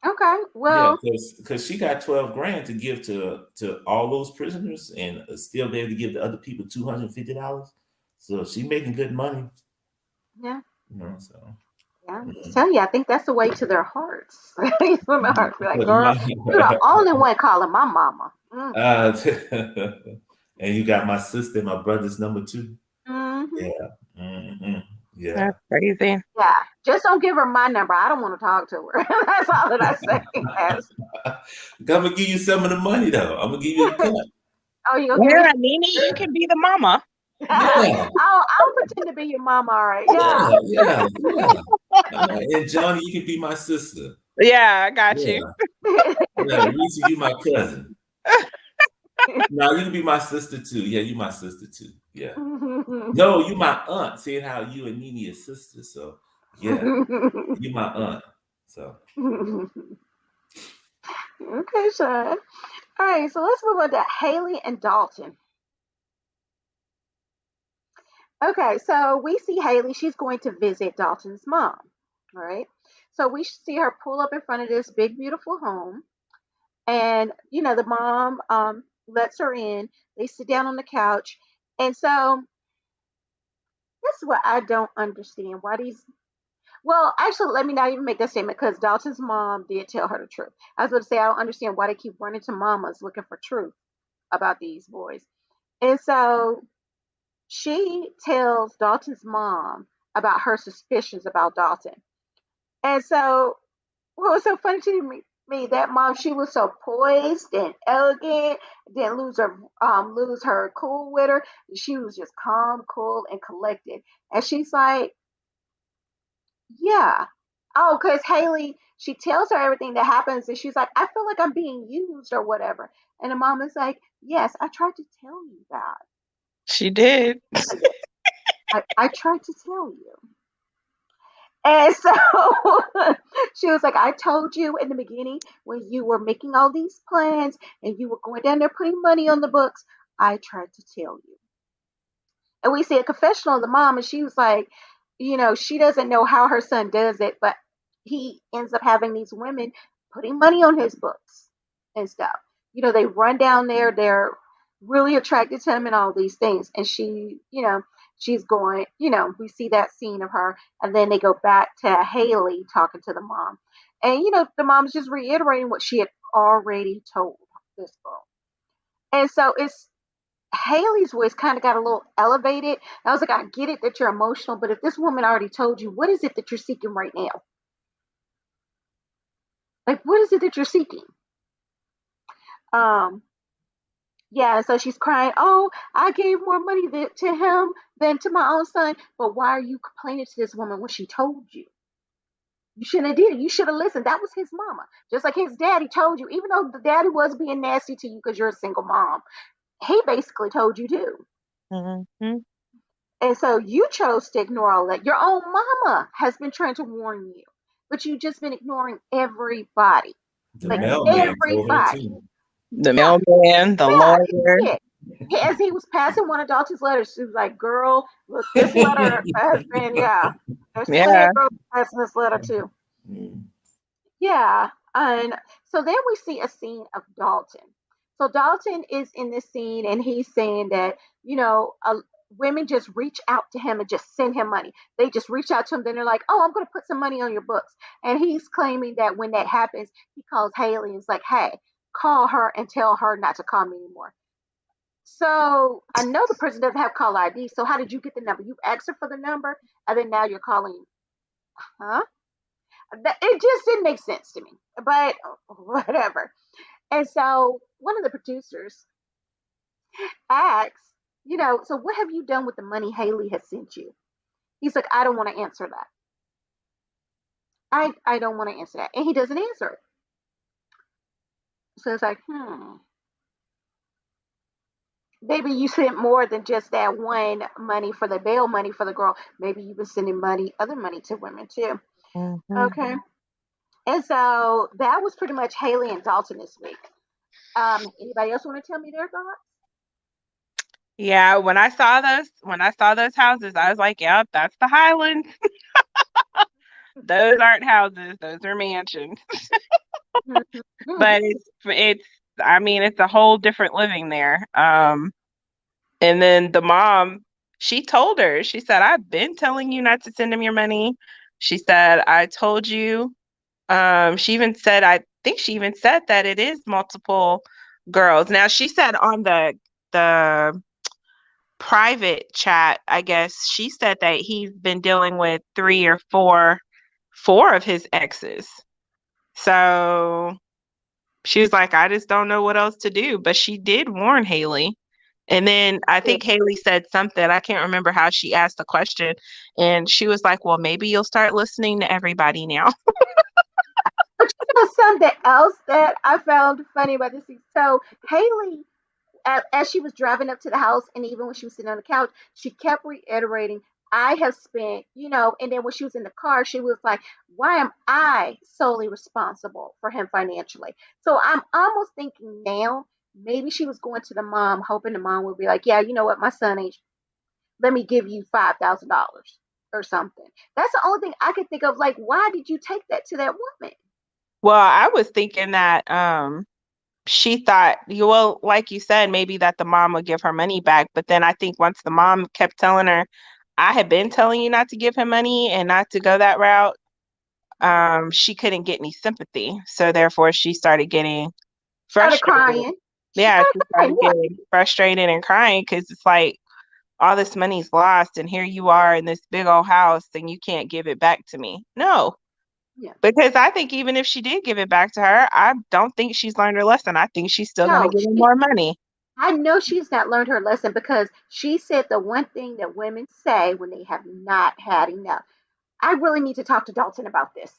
Okay. Yeah, Well, because she got 12 grand to give to all those prisoners and still be able to give the other people $250. So she making good money. yeah. So Yeah, I'm just mhm. telling you, I think that's the way to their hearts. It's from the heart. Be like, But girl, you're the only one calling my mama. uh, and you got my sister and my brother's number two. Mm-hmm. Yeah, hmm yeah. That's crazy. Yeah, just don't give her my number. I don't want to talk to her. That's all that I say. Yes. I'm gonna give you some of the money though. I'm gonna give you the cut. Oh, you gonna give Yeah, me? Nene, you can be the mama. Yeah, I'll pretend to be your mama. All right. Yeah. yeah. And Johnny, you can be my sister. Yeah, I got you. Yeah, yeah. Reese, you my cousin. No, you can be my sister too. Yeah, you my sister too. Yeah. No, you my aunt. Seeing how you and Nene are sisters, so yeah, you my aunt. So Okay, Sean. All right, so let's move on to Haley and Dalton. Okay, so we see Haley. She's going to visit Dalton's mom. All right. So we see her pull up in front of this big, beautiful home. And, the mom lets her in. They sit down on the couch. And so that's what I don't understand. Why these. Well, actually, let me not even make that statement because Dalton's mom did tell her the truth. I was going to say, I don't understand why they keep running to mamas looking for truth about these boys. And so she tells Dalton's mom about her suspicions about Dalton. And so what was so funny to me that mom, she was so poised and elegant, didn't lose her cool with her. She was just calm, cool, and collected. And she's like, yeah. Oh, because Haley, she tells her everything that happens, and she's like, I feel like I'm being used or whatever. And the mom is like, yes, I tried to tell you that. She did. I tried to tell you. And so she was like, I told you in the beginning when you were making all these plans and you were going down there putting money on the books, I tried to tell you. And we see a confessional of the mom, and she was like, she doesn't know how her son does it, but he ends up having these women putting money on his books and stuff. They run down there, they're really attracted to him and all these things. And she's going, we see that scene of her, and then they go back to Haley talking to the mom. And, the mom's just reiterating what she had already told this girl. And so it's Haley's voice kind of got a little elevated. I was like, I get it that you're emotional, but if this woman already told you, what is it that you're seeking right now? Like, what is it that you're seeking? Um, yeah, so she's crying, oh, I gave more money to him than to my own son. But why are you complaining to this woman when she told you? You shouldn't have did it. You should have listened. That was his mama. Just like his daddy told you, even though the daddy was being nasty to you because you're a single mom, he basically told you too. Mm-hmm. And so you chose to ignore all that. Your own mama has been trying to warn you, but you've just been ignoring everybody. The Like mailman told her everybody. too. The Yeah, mailman, the yeah, he lawyer. did. As he was passing one of Dalton's letters, she was like, girl, look, this letter has been, yeah. There's plenty Yeah. of girls passing this letter too. Mm. Yeah. And so then we see a scene of Dalton. So Dalton is in this scene and he's saying that, women just reach out to him and just send him money. They just reach out to him. Then they're like, oh, I'm going to put some money on your books. And he's claiming that when that happens, he calls Haley and is like, hey, call her and tell her not to call me anymore. So I know the person doesn't have caller ID. So how did you get the number? You asked her for the number and then now you're calling. Huh? It just didn't make sense to me, but whatever. And so one of the producers asks, so what have you done with the money Haley has sent you? He's like, I don't want to answer that. I don't want to answer that. And he doesn't answer it. So it's like, maybe you sent more than just that one money for the bail money for the girl. Maybe you've been sending other money to women too. Mm-hmm. Okay. And so that was pretty much Haley and Dalton this week. Anybody else want to tell me their thoughts? Yeah, when I saw those houses, I was like, "Yep, that's the Highlands. Those aren't houses; those are mansions." But it's I mean, it's a whole different living there. And then the mom, she told her, she said, "I've been telling you not to send him your money." She said, "I told you." She even said, I think she even said that it is multiple girls. Now she said on the private chat, I guess she said that he's been dealing with three or four of his exes. So she was like, I just don't know what else to do. But she did warn Haley. And then I think Haley said something. I can't remember how she asked the question. And she was like, well, maybe you'll start listening to everybody now. But you know something else that I found funny about this? So Haley, as she was driving up to the house, and even when she was sitting on the couch, she kept reiterating, I have spent, and then when she was in the car, she was like, why am I solely responsible for him financially? So I'm almost thinking now, maybe she was going to the mom, hoping the mom would be like, yeah, you know what, my son ain't, let me give you $5,000 or something. That's the only thing I could think of. Like, why did you take that to that woman? Well, I was thinking that she thought, well, like you said, maybe that the mom would give her money back. But then I think once the mom kept telling her, I had been telling you not to give him money and not to go that route, she couldn't get any sympathy. So therefore, she started getting Started frustrated. crying. Yeah, she started getting frustrated and crying because it's like all this money's lost, and here you are in this big old house, and you can't give it back to me. No. Yeah. Because I think even if she did give it back to her, I don't think she's learned her lesson. I think she's still going to give him more money. I know she's not learned her lesson because she said the one thing that women say when they have not had enough. I really need to talk to Dalton about this.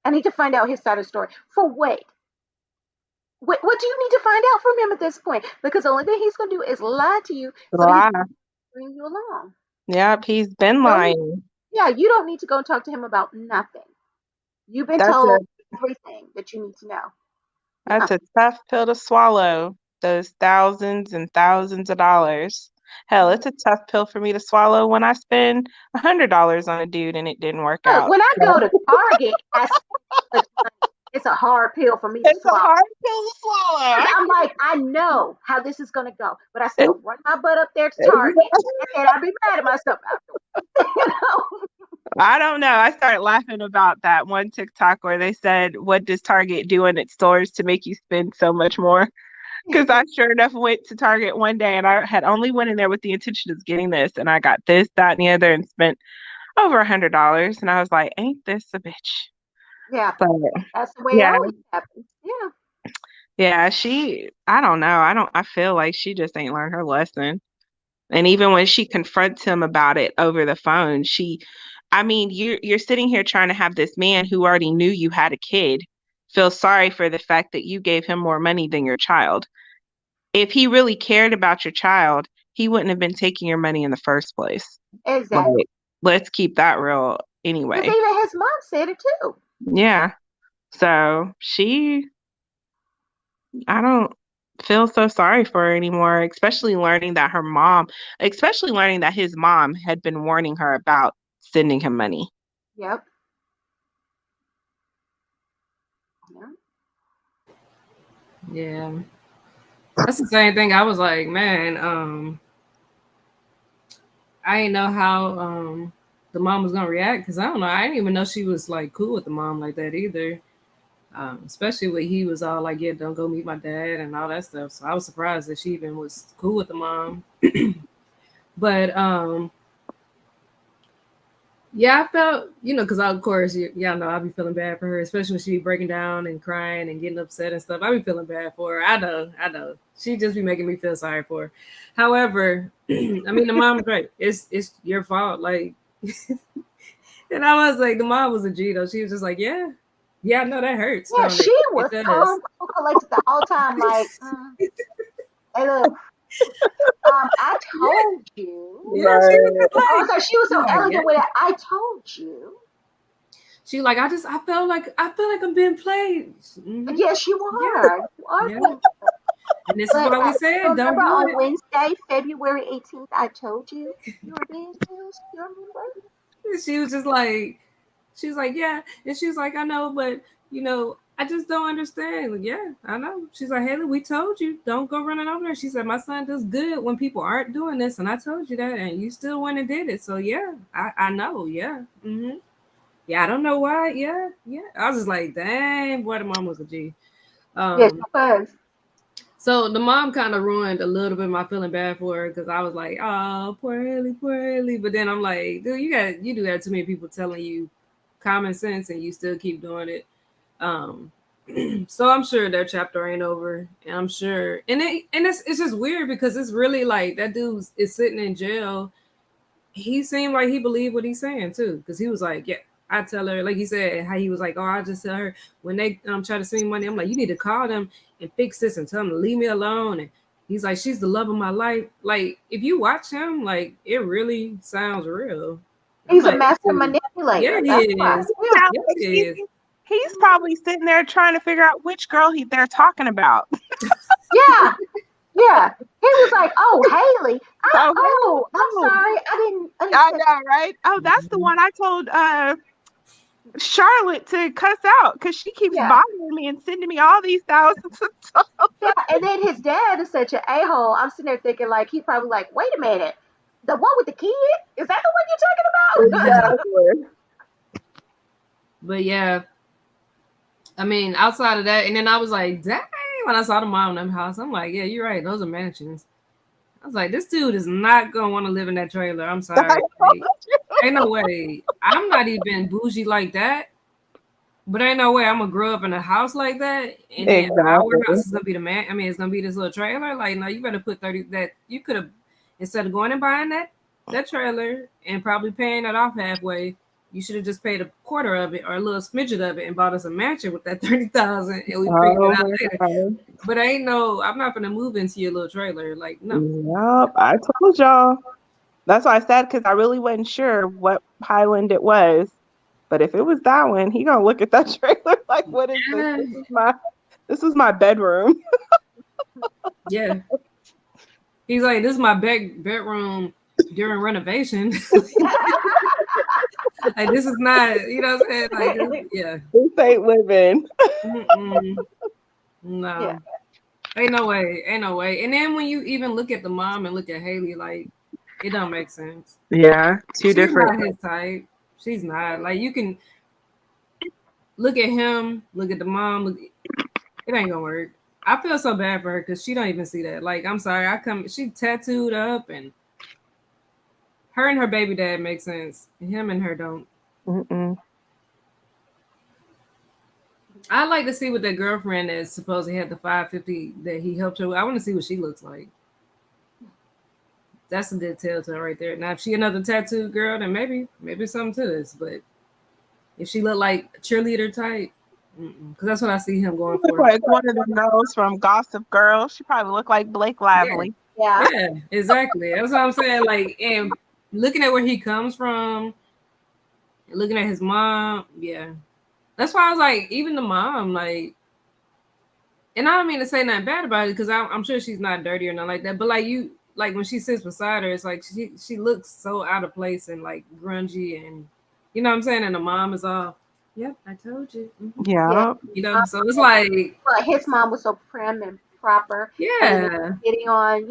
I need to find out his side of the story. For what? What do you need to find out from him at this point? Because the only thing he's going to do is lie to you so that he can bring you along. Yep, he's been lying. Yeah, you don't need to go talk to him about nothing. You've been told everything that you need to know. That's a tough pill to swallow, those thousands and thousands of dollars. Hell, it's a tough pill for me to swallow when I spend $100 on a dude and it didn't work out. When I go to Target, it's a hard pill for me to swallow. It's a hard pill to swallow. I'm like, I know how this is going to go, but I still run my butt up there to Target, and I'll be mad at myself afterwards. I don't know. I started laughing about that one TikTok where they said, what does Target do in its stores to make you spend so much more? Because I sure enough went to Target one day and I had only went in there with the intention of getting this, and I got this, that, and the other, and spent over $100. And I was like, ain't this a bitch? Yeah, but, that's the way it always happens. Yeah. Yeah, I don't know. I feel like she just ain't learned her lesson. And even when she confronts him about it over the phone, you're sitting here trying to have this man who already knew you had a kid feel sorry for the fact that you gave him more money than your child. If he really cared about your child, he wouldn't have been taking your money in the first place. Exactly. Like, let's keep that real anyway. Because even his mom said it too. Yeah. So I don't feel so sorry for her anymore, especially learning that his mom had been warning her about sending him money. Yep. Yeah. That's the same thing. I was like, man, I didn't know how the mom was gonna react because I don't know. I didn't even know she was like cool with the mom like that either. Especially when he was all like, yeah, don't go meet my dad and all that stuff. So I was surprised that she even was cool with the mom. But yeah, I felt, because of course, y'all know I'll be feeling bad for her, especially when she be breaking down and crying and getting upset and stuff. I be feeling bad for her. I know. She just be making me feel sorry for her. However, I mean, the mom's right. It's your fault. Like, and I was like, the mom was a G though. She was just like, yeah, I know that hurts. Yeah, she was collected the whole time. Like, hey, look. I told you. Yeah, she was so elegant with it. I told you. She like, I feel like I'm being played. Mm-hmm. Yes, you are. Yeah. You are. Yeah. And this is But why we said don't remember do on it. Wednesday, February 18th, I told you you were being used. You remember? And she was just like, she was like, yeah. And she was like, I know, but I just don't understand. Like, yeah, I know. She's like, Haley, we told you, don't go running over there. She said, my son does good when people aren't doing this, and I told you that, and you still went and did it. So yeah, I know. Yeah. Mm-hmm. Yeah, I don't know why. Yeah, yeah. I was just like, dang, boy, the mom was a G. Yes, it was. So the mom kind of ruined a little bit my feeling bad for her because I was like, oh, poor Haley, poor Haley. But then I'm like, dude, you do have too many people telling you common sense and you still keep doing it. Um, so I'm sure their chapter ain't over, and I'm sure, and it's just weird because it's really like that dude is sitting in jail. He seemed like he believed what he's saying too, because he was like, yeah, I tell her, like he said, how he was like, oh, I just tell her when they try to send me money, I'm like, you need to call them and fix this and tell them to leave me alone. And he's like, she's the love of my life. Like if you watch him, like it really sounds real. I'm He's a like, master dude, yeah, manipulator. he That's why. is. Yeah. Sounds Yes, like he is. he's probably sitting there trying to figure out which girl they're talking about. Yeah. Yeah. He was like, oh, Haley. Oh, I'm sorry. I I didn't. know, right? Oh, that's the one I told Charlotte to cuss out because she keeps Yeah. bothering me and sending me all these thousands of dollars. Yeah. And then his dad is such an a-hole. I'm sitting there thinking, like, he probably like, wait a minute. The one with the kid? Is that the one you're talking about? Exactly. But yeah, I mean, outside of that, and then I was like, dang, when I saw the mom in them house, I'm like, yeah, you're right. Those are mansions. I was like, this dude is not gonna want to live in that trailer. I'm sorry. Like, ain't no way. I'm not even bougie like that. But ain't no way I'm gonna grow up in a house like that. And then our Exactly. house is gonna be the man. I mean, it's gonna be this little trailer. Like, no, you better put 30 that you could have instead of going and buying that trailer and probably paying it off halfway, you should have just paid a quarter of it or a little smidget of it and bought us a mansion with that 30,000 and we figured it out later. But I'm not gonna move into your little trailer. Like, no. Yep, I told y'all. That's why I said because I really wasn't sure what Highland it was. But if it was that one, he gonna look at that trailer like, what is this? This is my bedroom. Yeah. He's like, this is my bedroom during renovation. Like this is not, you know what I'm saying? Like, yeah. This ain't living. No. Yeah. Ain't no way. And then when you even look at the mom and look at Haley, like it don't make sense. Yeah, She's different. not his type. She's not. Like you can look at him, look at the mom. It ain't gonna work. I feel so bad for her because she don't even see that. Like I'm sorry, she tattooed up and her and her baby dad make sense. Him and her don't. Mm-mm. I like to see what that girlfriend is supposedly had the 550 that he helped her with. I want to see what she looks like. That's a good telltale right there. Now, if she another tattooed girl, then maybe something to this. But if she look like a cheerleader type, because that's what I see him going for. Like one of the girls from Gossip Girl. She probably looked like Blake Lively. Yeah, exactly. That's what I'm saying. Like, and looking at where he comes from, looking at his mom, yeah. That's why I was like, even the mom, like, and I don't mean to say nothing bad about it because I'm sure she's not dirty or nothing like that. But like when she sits beside her, it's like she looks so out of place and like grungy and you know what I'm saying. And the mom is all, yep, I told you. Mm-hmm. Yeah. You know, so it's like his mom was so prim and proper. Yeah. Sitting on,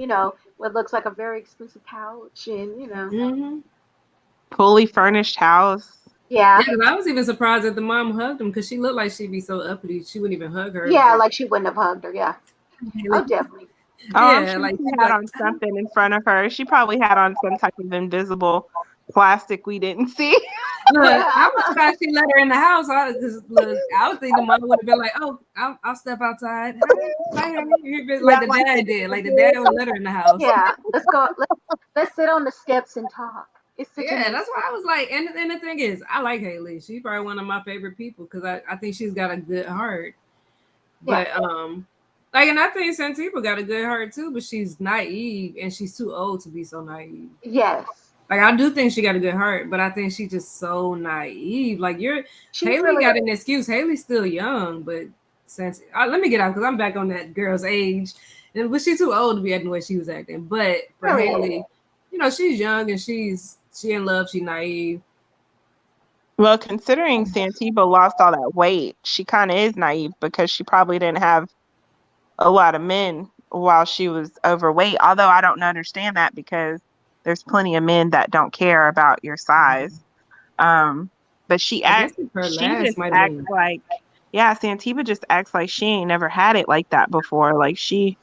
what looks like a very expensive couch and, Mm-hmm. Fully furnished house. Yeah. I was even surprised that the mom hugged him because she looked like she'd be so uppity. She wouldn't even hug her. Yeah, like she wouldn't have hugged her. Yeah. Oh, definitely. Oh, yeah, like she had on something in front of her. She probably had on some type of invisible plastic we didn't see. Look, I was surprised she let her in the house. I was thinking the mom would have been like, "Oh, I'll step outside." Like the dad did. Like the dad would let her in the house. Yeah, let's go. Let's sit on the steps and talk. That's why I was like, and the thing is, I like Haley. She's probably one of my favorite people because I think she's got a good heart. But and I think Santipa got a good heart too, but she's naive and she's too old to be so naive. Yes. Like I do think she got a good heart, but I think she's just so naive. Like She Haley really got an excuse. Haley's still young, but since let me get out because I'm back on that girl's age, and but she's too old to be acting the way she was acting. But for really Haley, you know, she's young and she in love. She's naive. Well, considering Santiba lost all that weight, she kind of is naive because she probably didn't have a lot of men while she was overweight. Although I don't understand that because there's plenty of men that don't care about your size. But she I guess acts, her she last just might have acts been. like, yeah, Santiba just acts like she ain't never had it like that before. Like she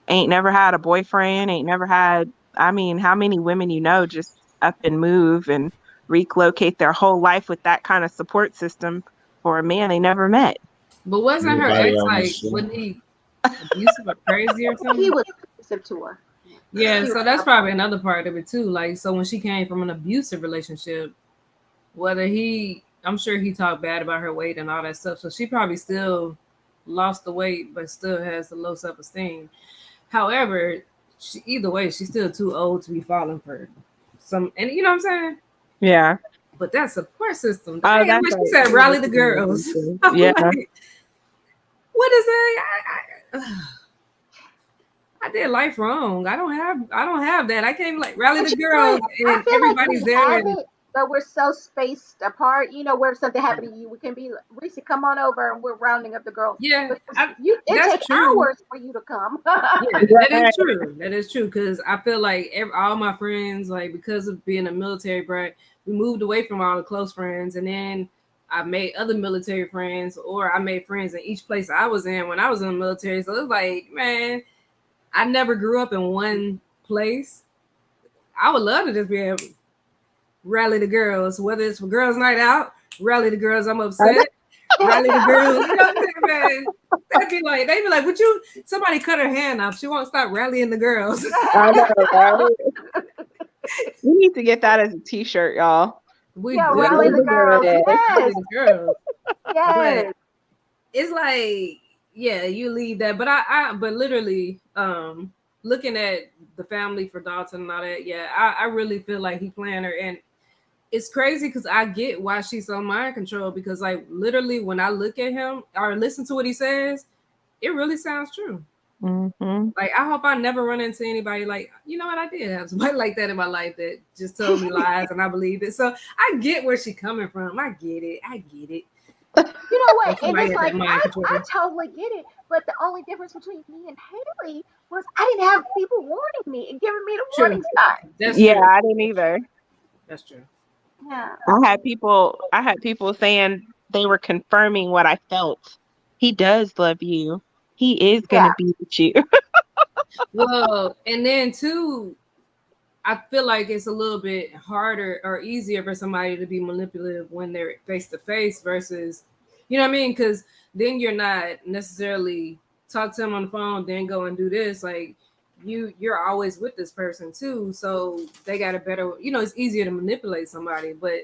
ain't never had a boyfriend, ain't never had, I mean, how many women you know just up and move and relocate their whole life with that kind of support system for a man they never met? But wasn't her Everybody ex on the like show. wasn't he abusive or crazy or he something? was abusive to her. Yeah, He so was that's probably another part of it too. Like, so when she came from an abusive relationship, I'm sure he talked bad about her weight and all that stuff. So she probably still lost the weight, but still has the low self esteem. However, either way, she's still too old to be falling for some. And you know what I'm saying? Yeah. But that support system, Oh, dang, that's when she right. said rally the girls. I'm Yeah. like, what is that? I did life wrong. I don't have that. I can't like rally But the you know, girls I and feel like everybody's we there. have And it, but we're so spaced apart. You know, where if something happened to you, we can be, Reese, come on over, and we're rounding up the girls. yeah, But it that's take true. hours for you to come. Yeah, that is true. That is true because I feel like all my friends, like because of being a military brat, we moved away from all the close friends, and then I made other military friends, or I made friends in each place I was in when I was in the military. So it's like, man, I never grew up in one place. I would love to just be able to rally the girls, whether it's for girls' night out, rally the girls. I'm upset. Rally the girls. You know what I'm saying, man? They'd be like, would you somebody cut her hand off? She won't stop rallying the girls. I know, right? We need to get that as a t-shirt, y'all. We Yeah, do. rally the girls. Rally Yes, the girls. yes. But it's like, yeah, you leave that. But but literally, looking at the family for Dalton and all that, yeah, I really feel like he planned her. And it's crazy because I get why she's so mind control because like literally when I look at him or listen to what he says, it really sounds true. Mm-hmm. Like I hope I never run into anybody like, you know what, I did have somebody like that in my life that just told me lies and I believed it. So I get where she's coming from. I get it. You know what? And Somebody it's had like that mind control. I totally get it. But the only difference between me and Haley was I didn't have people warning me and giving me the True. warning sign. That's Yeah, true. I didn't either. That's true. Yeah. I had people saying they were confirming what I felt. He does love you. He is gonna be with you. Well, and then too, I feel like it's a little bit harder or easier for somebody to be manipulative when they're face to face versus, you know what I mean? Because then you're not necessarily talk to them on the phone, then go and do this. Like you're always with this person too, so they got a better. You know, it's easier to manipulate somebody. But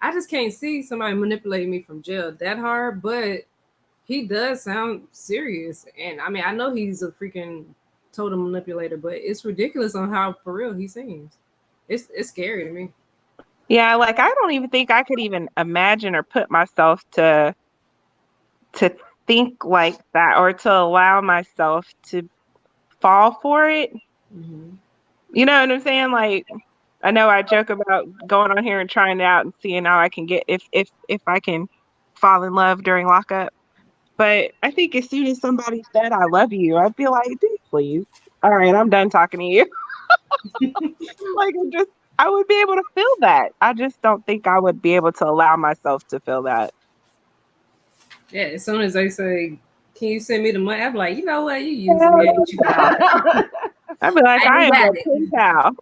I just can't see somebody manipulating me from jail that hard. But he does sound serious, and I mean, I know he's a freaking total manipulator, but it's ridiculous on how for real he seems. It's scary to me. Yeah, like I don't even think I could even imagine or put myself to think like that or to allow myself to fall for it. Mm-hmm. You know what I'm saying? Like I know I joke about going on here and trying it out and seeing how I can get if I can fall in love during lockup. But I think as soon as somebody said I love you, I'd be like, dude, please. All right, I'm done talking to you. Like I would be able to feel that. I just don't think I would be able to allow myself to feel that. Yeah, as soon as they say, "Can you send me the money?" I'm like, you know what, you using me, ain't you? I'd be like, I ain't am got a it. pen pal.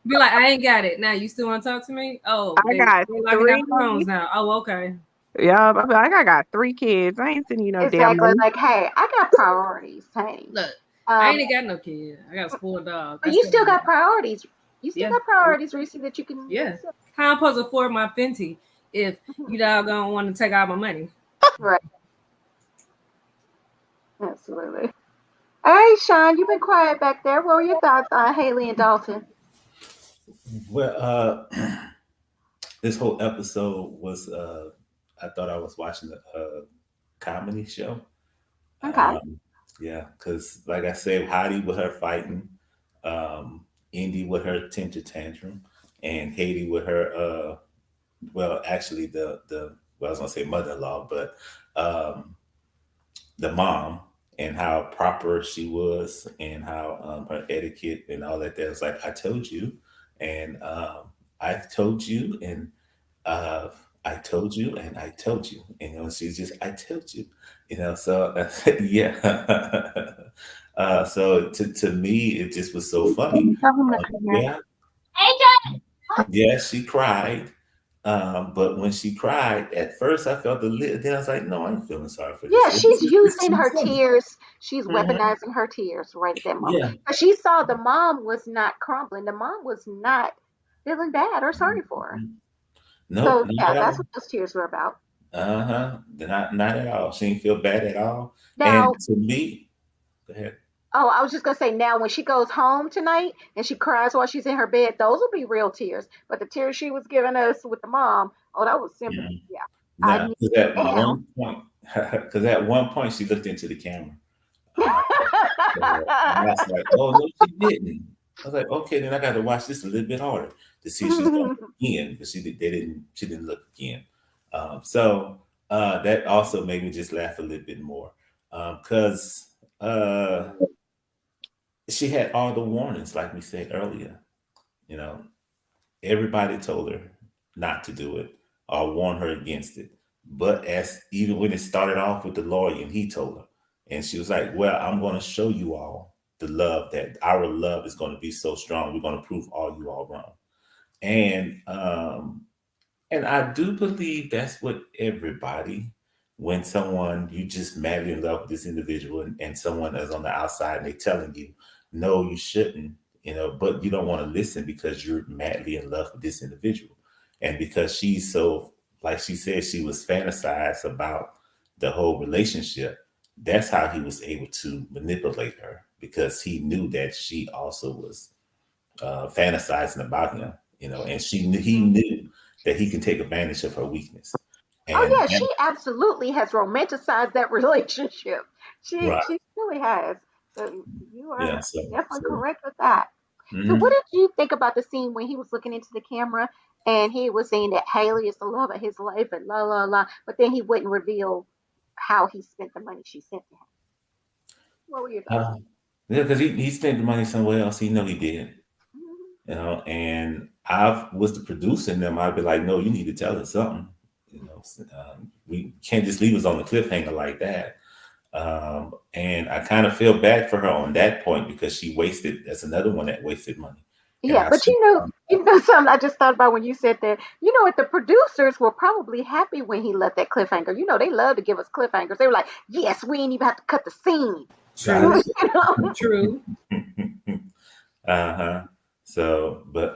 Be like, I ain't got it. Now you still want to talk to me? Oh, I got they locking down phones now. Oh, okay. Yeah, I'd be like, I got 3 kids. I ain't sending you no damn Exactly. money. Like, hey, I got priorities, honey. Look, I Um, ain't got no kid. I got a spoiled dog. but you still got priorities. You still Yeah. got priorities, Reese, that you can. Yeah. How I'm supposed to afford my Fenty if you doggone want to take all my money? Right. Absolutely. All right, Sean, you've been quiet back there. What were your thoughts on Haley and Dalton? Well, this whole episode was I thought I was watching a comedy show. Okay. Yeah, because like I said, Heidi with her fighting, um, Indy with her temper tantrum, and Haiti with her well, actually the well, I was gonna say mother-in-law, but um, the mom, and how proper she was, and how her etiquette and all that. That was like, I told you, and I told you, and uh, I told you, and I told you, and she's just, I told you, So yeah, so to me, it just was so funny. Tell him to come here. Yeah, yeah, she cried. But when she cried, at first I felt a little. Then I was like, "No, I ain't feeling sorry for Yeah, this one. she's This is using too her funny." tears. She's Mhm. weaponizing her tears right at that moment. Yeah. But she saw the mom was not crumbling. The mom was not feeling bad or sorry for her. Mhm. Nope, So not yeah, at that's all. what those tears were about. Uh-huh. Not at all. She didn't feel bad at all. Now, And to me, go ahead. oh, I was just gonna say now when she goes home tonight and she cries while she's in her bed, those will be real tears. But the tears she was giving us with the mom, oh, that was sympathy. Mhm. Yeah, I Nah, need because you at now. one point, because at one point she looked into the camera. Uh, and I was like, "Oh no, she didn't." I was like, "Okay, then I got to watch this a little bit harder to see if she's going to look again." But she didn't look again. That also made me just laugh a little bit more because she had all the warnings, like we said earlier. You know, everybody told her not to do it or warn her against it. But as even when it started off with the lawyer, and he told her, and she was like, "Well, I'm going to show you all the love, that our love is going to be so strong. We're going to prove all you all wrong." And and I do believe that's what everybody, when someone you just madly in love with this individual, and someone is on the outside and they telling you, no, you shouldn't, but you don't want to listen because you're madly in love with this individual. And because she's so, like she said, she was fantasized about the whole relationship. That's how he was able to manipulate her, because he knew that she also was fantasizing about him, and he knew that he can take advantage of her weakness. Oh And yeah, she absolutely has romanticized that relationship. She right, she really has. So you yeah, are so, definitely correct with that. So what mhm. did you think about the scene when he was looking into the camera and he was saying that Haley is the love of his life and la la la, but then he wouldn't reveal how he spent the money she sent to him? What were your thoughts? uh, yeah, because he spent the money somewhere else. He know he did, Mhm. and I was the producer in them. I'd be like, no, you need to tell us something. We can't just leave us on the cliffhanger like that. And I kind of feel bad for her on that point, because she wasted. That's another one that wasted money, and Yeah, how but she. you know something I just thought about when you said that. You know what? The producers were probably happy when he left that cliffhanger. You know, they love to give us cliffhangers. They were like, "Yes, we ain't even have to cut the scene." Got True. You know? True. it. Uh-huh. So, but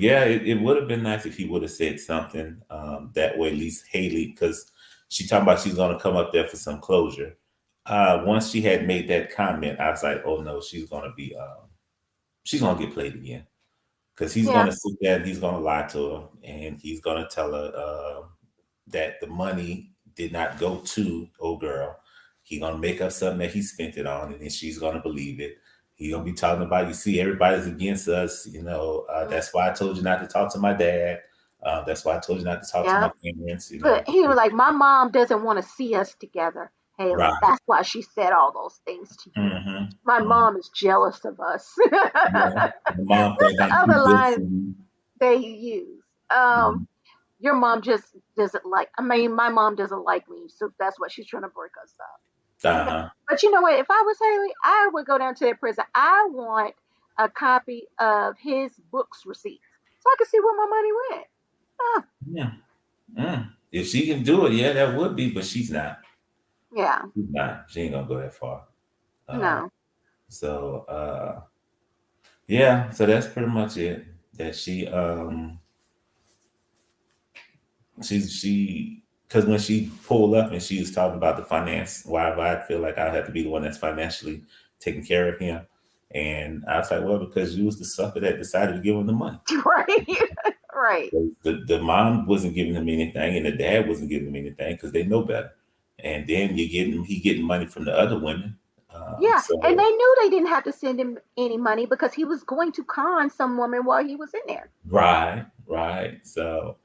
yeah, it would have been nice if he would have said something. That way, at least Haley, because she talking about she's gonna come up there for some closure. Once she had made that comment, I was like, oh no, she's gonna get played again, because he's Yeah, gonna sit there and he's gonna lie to her, and he's gonna tell her that the money did not go to old girl. He gonna make up something that he spent it on, and then she's gonna believe it. He gonna be talking about, you see, everybody's against us. That's why I told you not to talk to my dad. That's why I told you not to talk to yeah. my parents. But he was like, "My mom doesn't want to see us together, Haley. Right. That's why she said all those things to you. Mm-hmm. My Mm-hmm. mom is jealous of us." Yeah. That's The mom think the I'm too other good line for you. they use. Your mom just doesn't like. I mean, my mom doesn't like me, so that's why she's trying to break us up. Okay. Uh-huh. But you know what? If I was Haley, I would go down to that prison. I want a copy of his books receipts so I can see where my money went. Oh, Yeah. If she can do it, yeah, that would be, but she's not. yeah, She's not. She ain't gonna go that far. Uh, no. so yeah, so that's pretty much it. That she because when she pulled up and she was talking about the finance, why I feel like I have to be the one that's financially taking care of him. And I was like, well, because you was the sucker that decided to give him the money. Right. Right. The mom wasn't giving him anything, and the dad wasn't giving him anything because they know better. And then he getting money from the other women. Yeah, and So they knew they didn't have to send him any money because he was going to con some woman while he was in there. right, right. So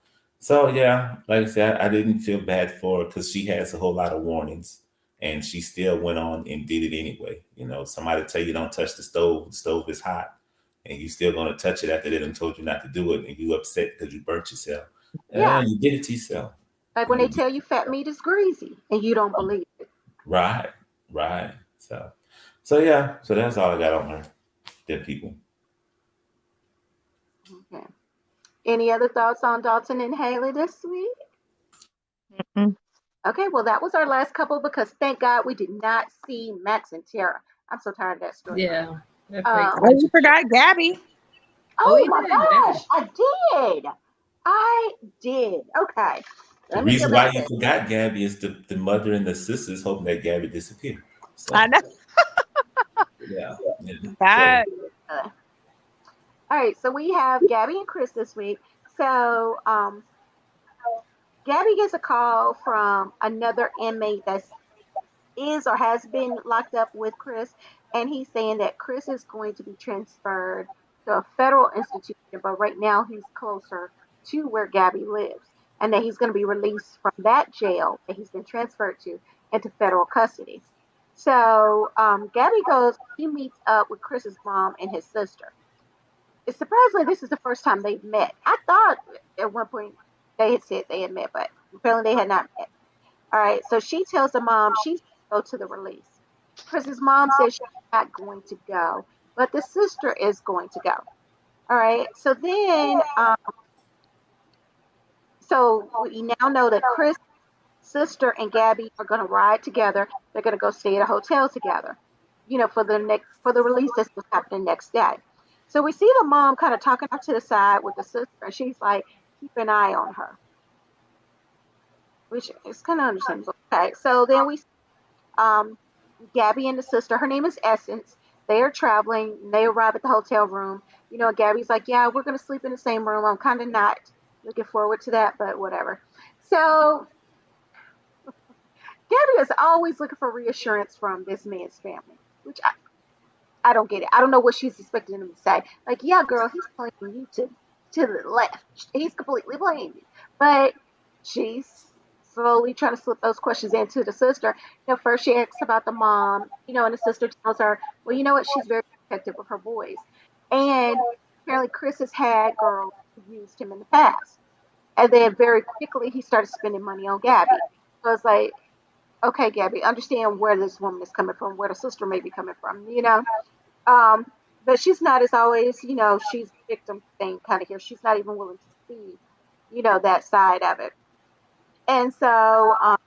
yeah, like I said, I didn't feel bad for her because she has a whole lot of warnings, and she still went on and did it anyway. You know, somebody tell you don't touch the stove is hot, and you still gonna touch it after they done told you not to do it, and you upset because you burnt yourself. Yeah, You did it to yourself. like when they You tell you fat meat is greasy and you don't believe it. right, right. So yeah, so that's all I got on her. Dead people. Okay. Any other thoughts on Dalton and Haley this week? Mm. Okay, well, that was our last couple because thank God we did not see Max and Tara. I'm so tired of that story. Yeah. That fake Um, Oh, you friendship. forgot Gabby. oh yeah, my that- gosh, I did. I did. Okay, The let me get reason back why to you it. forgot Gabby is the mother and the sisters hoping that Gabby disappeared. So I know yeah, yeah. So that. All right, so we have Gabby and Chris this week. So Gabby gets a call from another inmate that is or has been locked up with Chris, and he's saying that Chris is going to be transferred to a federal institution, but right now he's closer to where Gabby lives, and that he's going to be released from that jail that he's been transferred to into federal custody. So Gabby goes, he meets up with Chris's mom and his sister. It's surprisingly, this is the first time they've met. I thought at one point they had said they had met, but apparently they had not met. All right, so she tells the mom she's going to go to the release. Chris's mom says she's not going to go, but the sister is going to go. All right, so then, so we now know that Chris, sister, and Gabby are going to ride together. They're going to go stay at a hotel together, for the release that's happening next day. So we see the mom kind of talking off to the side with the sister, and she's like, keep an eye on her, which is kind of understandable. Okay, so then we um, Gabby and the sister, her name is Essence. They are traveling. They arrive at the hotel room. Gabby's like, yeah, we're going to sleep in the same room. I'm kind of not looking forward to that, but whatever. So Gabby is always looking for reassurance from this man's family, which I don't get it. I don't know what she's expecting him to say. Like, yeah, girl, he's playing you to the left. He's completely playing you. But she's slowly trying to slip those questions into the sister. First she asks about the mom, and the sister tells her, well, you know what, she's very protective of her boys. And apparently Chris has had girls who used him in the past. And then very quickly he started spending money on Gabby. So it's like, okay, Gabby, understand where this woman is coming from, where the sister may be coming from. Um, but she's not as always, she's victim thing kind of here. She's not even willing to see, that side of it. And so I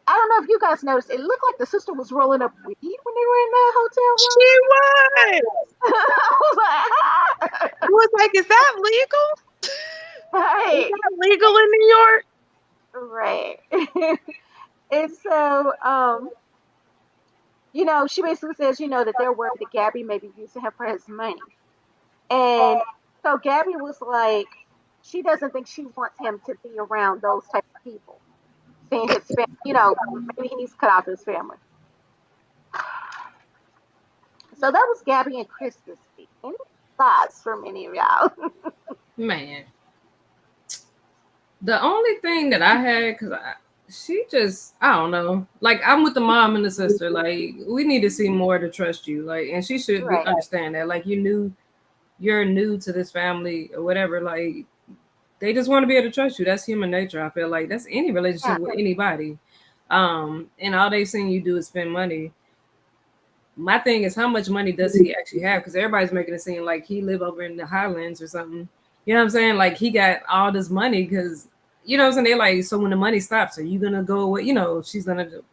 don't know if you guys noticed, it looked like the sister was rolling up weed when they were in the hotel She was. room. I was like, ah! I was like, is that legal? Right, Is that legal in New York? right. And so, she basically says, that they're worried that Gabby may be using him for his money. And so Gabby was like, she doesn't think she wants him to be around those type of people. Seeing his family, maybe he needs to cut off his family. So that was Gabby and Chris this week. Any thoughts from any of y'all? Man. The only thing that I had, because she just, I don't know. Like, I'm with the mom and the sister. Like, we need to see more to trust you. Like, and she should Right. understand that. Like, you're new to this family or whatever. Like, they just want to be able to trust you. That's human nature. I feel like that's any relationship with anybody. And all they've seen you do is spend money. My thing is, how much money does he actually have? Because everybody's making it seem like he live over in the Highlands or something. You know what I'm saying? Like, he got all this money because, you know what I'm saying? They're like, so when the money stops, are you going to go away? She's going to do.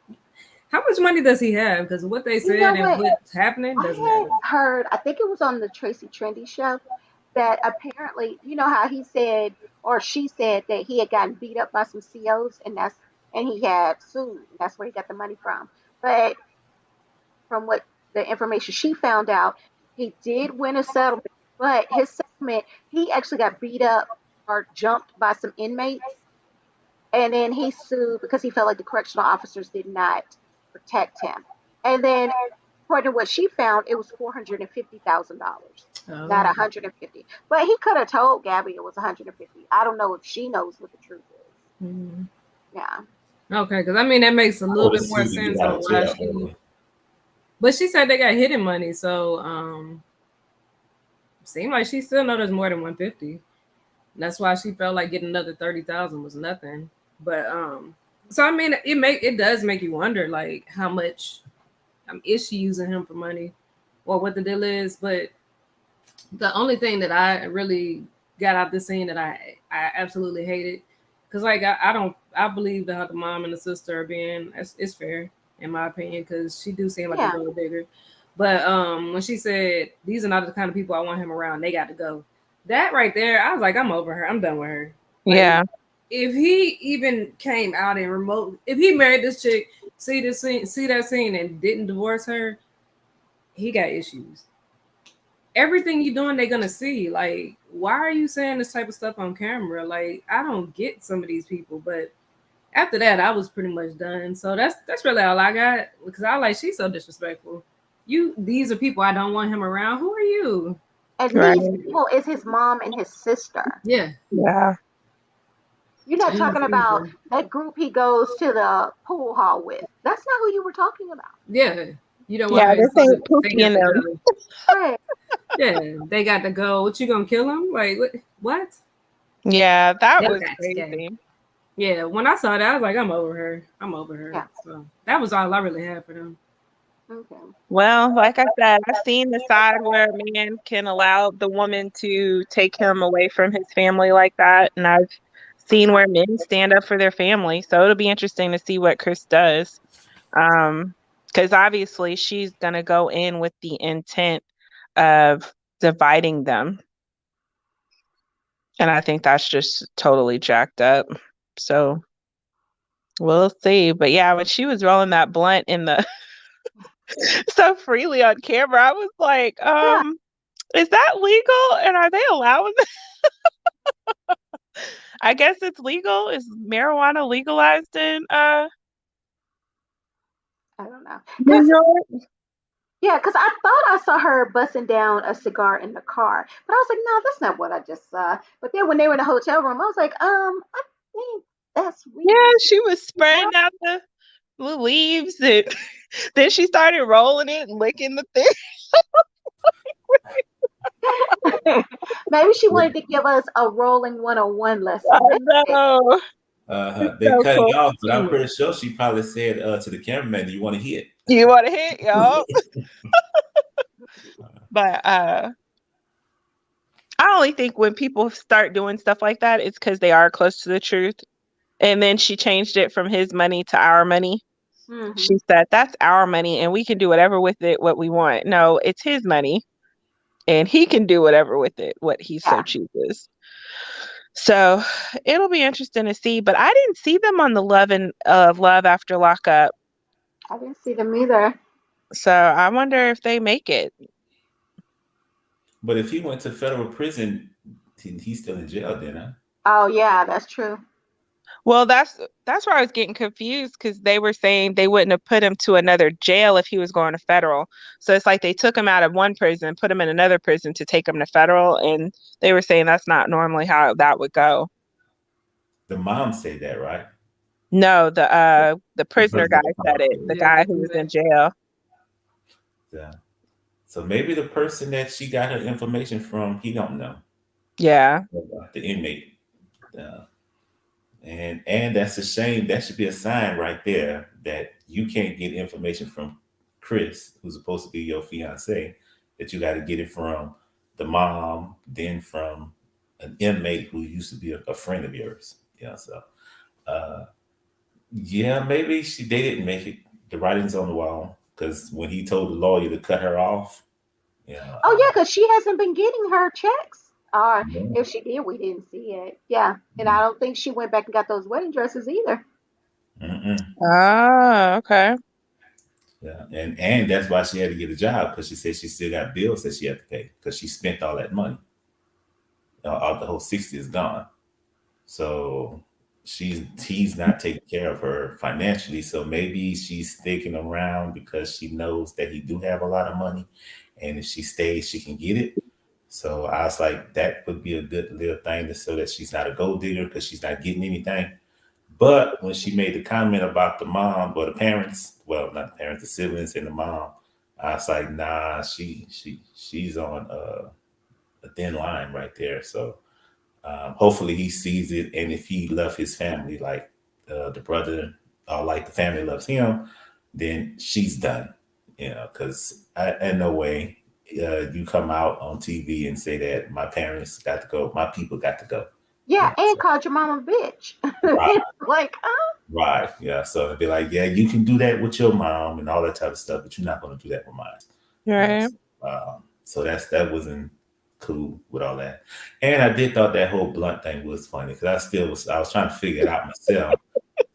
How much money does he have? Because what they said and what's happening doesn't matter. I heard, I think it was on the Tracy Trendy show, that apparently, how he said, or she said that he had gotten beat up by some COs and he had sued. That's where he got the money from. But from what the information she found out, He did win a settlement, but his settlement, he actually got beat up or jumped by some inmates, and then he sued because he felt like the correctional officers did not protect him. And then, according to what she found, it was $450,000, not Oh. 150. But he could have told Gabby it was 150. I don't know if she knows what the truth is. Mhm. Yeah. Okay, because I mean that makes a little would bit more sue to sense get out on of why jail she. early. But she said they got hidden money, so seemed like she still know there's more than 150. That's why she felt like getting another 30,000 was nothing. But so I mean it does make you wonder like how much is she using him for money or what the deal is. But the only thing that I really got out this scene that I absolutely hated, because like I believe that the mom and the sister are being it's fair in my opinion, because she do seem like a Yeah. gold digger. But when she said these are not the kind of people I want him around, they got to go. That right there, I was like, I'm over her. I'm done with her. Like, Yeah. if he even came out and if he married this chick, see that scene and didn't divorce her, he got issues. Everything you're doing, they're gonna see. Like, why are you saying this type of stuff on camera? Like, I don't get some of these people. But after that, I was pretty much done. So that's really all I got, because I like she's so disrespectful. These are people I don't want him around. Who are you? And Right. these people is his mom and his sister. Yeah. Yeah. You're not These talking about people. that group he goes to the pool hall with. That's not who you were talking about. Yeah. You don't want Yeah, her this to ain't they Pookie got and to them. go. Right. Yeah, they got to go. What, you gonna kill him? Like what? Yeah, that Yeah, was that's crazy. Yeah, when I saw that, I was like, I'm over her. I'm over her. Yeah. So that was all I really had for them. Okay. Well, like I said, I've seen the side where a man can allow the woman to take him away from his family like that, and I've seen where men stand up for their family. So it'll be interesting to see what Chris does. Because obviously she's gonna go in with the intent of dividing them. And I think that's just totally jacked up. So we'll see. But yeah, when she was rolling that blunt in the so freely on camera, I was like, Yeah. is that legal? And are they allowing this? I guess it's legal. Is marijuana legalized in I don't know. New York? Yeah, because I thought I saw her busting down a cigar in the car, but I was like, no, that's not what I just saw. But then when they were in the hotel room, I was like, I think that's Yeah, weird. she was spreading out the leaves, and then she started rolling it and licking the thing. Maybe she wanted to give us a rolling 101 lesson. I Maybe. know. They So cut cool. it off, but I'm pretty sure she probably said to the cameraman, "Do you want to hit?" You want to hit, y'all? But I only think when people start doing stuff like that, it's because they are close to the truth. And then she changed it from his money to our money. Mhm. She said, that's our money and we can do whatever with it, what we want. No, it's his money and he can do whatever with it, what he so Yeah. chooses. So it'll be interesting to see. But I didn't see them on the Love After Lockup. I didn't see them either. So I wonder if they make it. But if he went to federal prison, he's still in jail, then, huh? Oh yeah, that's true. Well, that's where I was getting confused, because they were saying they wouldn't have put him to another jail if he was going to federal. So it's like they took him out of one prison, put him in another prison to take him to federal, and they were saying that's not normally how that would go. The mom said that, right? No, the prisoner guy said it. The Yeah, guy who was in jail. Yeah. So maybe the person that she got her information from, he don't know. Yeah. The inmate. And that's a shame. That should be a sign right there that you can't get information from Chris, who's supposed to be your fiance, that you got to get it from the mom, then from an inmate who used to be a friend of yours. Yeah. So, yeah, maybe they didn't make it. The writing's on the wall, because when he told the lawyer to cut her off, yeah. Oh yeah, because she hasn't been getting her checks. Or Yeah. if she did, we didn't see it. Yeah, and I don't think she went back and got those wedding dresses either. Mm-mm. Oh, okay. Yeah, and that's why she had to get a job because she said she still got bills that she had to pay because she spent all that money. All the whole 60 is gone. So he's not taking care of her financially. So maybe she's sticking around because she knows that he do have a lot of money, and if she stays, she can get it. So I was like, that would be a good little thing to so that she's not a gold digger because she's not getting anything. But when she made the comment about the mom or the parents, well, not the parents, the siblings and the mom, I was like, nah, she's on a thin line right there. So hopefully he sees it, and if he loves his family like the brother or like the family loves him, then she's done. You know, because in no way you come out on TV and say that my parents got to go, my people got to go. Yeah, Yeah, and so, called your mama a bitch. right, Like, right, yeah. So it'd be like, yeah, you can do that with your mom and all that type of stuff, but you're not going to do that with mine. Right. So that wasn't cool with all that. And I did thought that whole blunt thing was funny because I was trying to figure it out myself.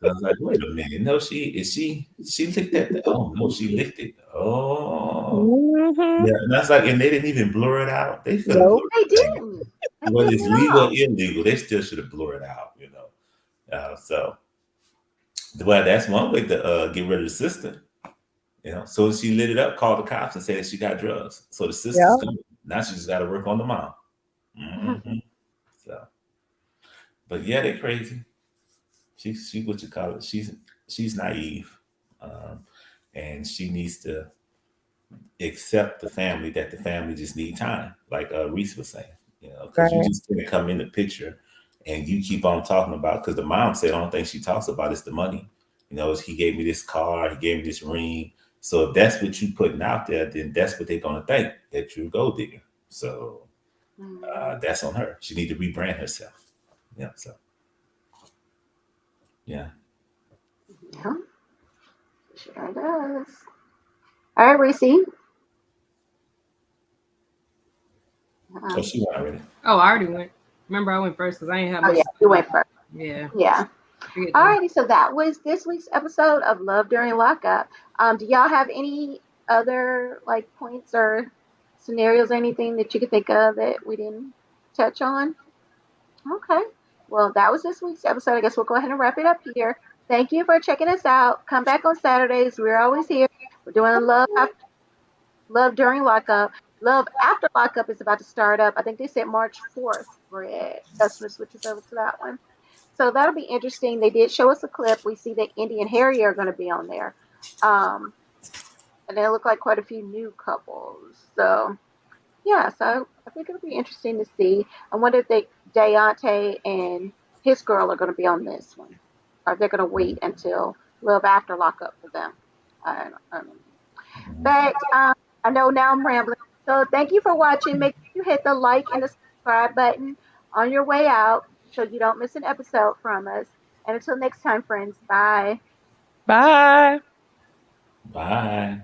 I was like, wait a minute, no, she licked that. Oh no, she licked it. Oh Mm-hmm. yeah, and that's like, and they didn't even blur it out. They should have Nope. blurred they the thing. didn't. They Whether didn't it's at legal or all. illegal, they still should have blurred it out. You know, so well, that's one way to get rid of the sister. You know, so she lit it up, called the cops, and said she got drugs. So the sister's Yep. coming. Now she just got to work on the mom. Hmm. So, but yeah, they crazy. She what you call it? She's naive, um, and she needs to accept the family that the family just need time, like Reese was saying. You know, because you Right. just didn't come in the picture, and you keep on talking about because the mom said the only thing she talks about is the money. You know, he gave me this car, he gave me this ring. So if that's what you putting out there, then that's what they're gonna think that you're a gold digger. So Mhm. that's on her. She need to rebrand herself. Yeah. So yeah. Yeah, sure does. All right, Reese. Oh, she went already. Oh, I already went. Remember, I went first because I ain't have Oh much yeah, to say you about went it. first. Yeah, Yeah. forget them. Alrighty, so that was this week's episode of Love During Lockup. Do y'all have any other like points or scenarios, anything that you could think of that we didn't touch on? Okay. Well, that was this week's episode. I guess we'll go ahead and wrap it up here. Thank you for checking us out. Come back on Saturdays. We're always here. We're doing love during lockup. Love after lockup is about to start up. I think they said March 4th. We're customer switches over to that one. So that'll be interesting. They did show us a clip. We see that Indy and Harry are going to be on there. Um, and they look like quite a few new couples. So yeah, so I think it'll be interesting to see. I wonder if Deontay and his girl are going to be on this one, or they're going to wait until Love After Lockup for them. I don't know. But I know now I'm rambling. So thank you for watching. Make sure you hit the like and the subscribe button on your way out so you don't miss an episode from us. And until next time, friends, bye. Bye. Bye.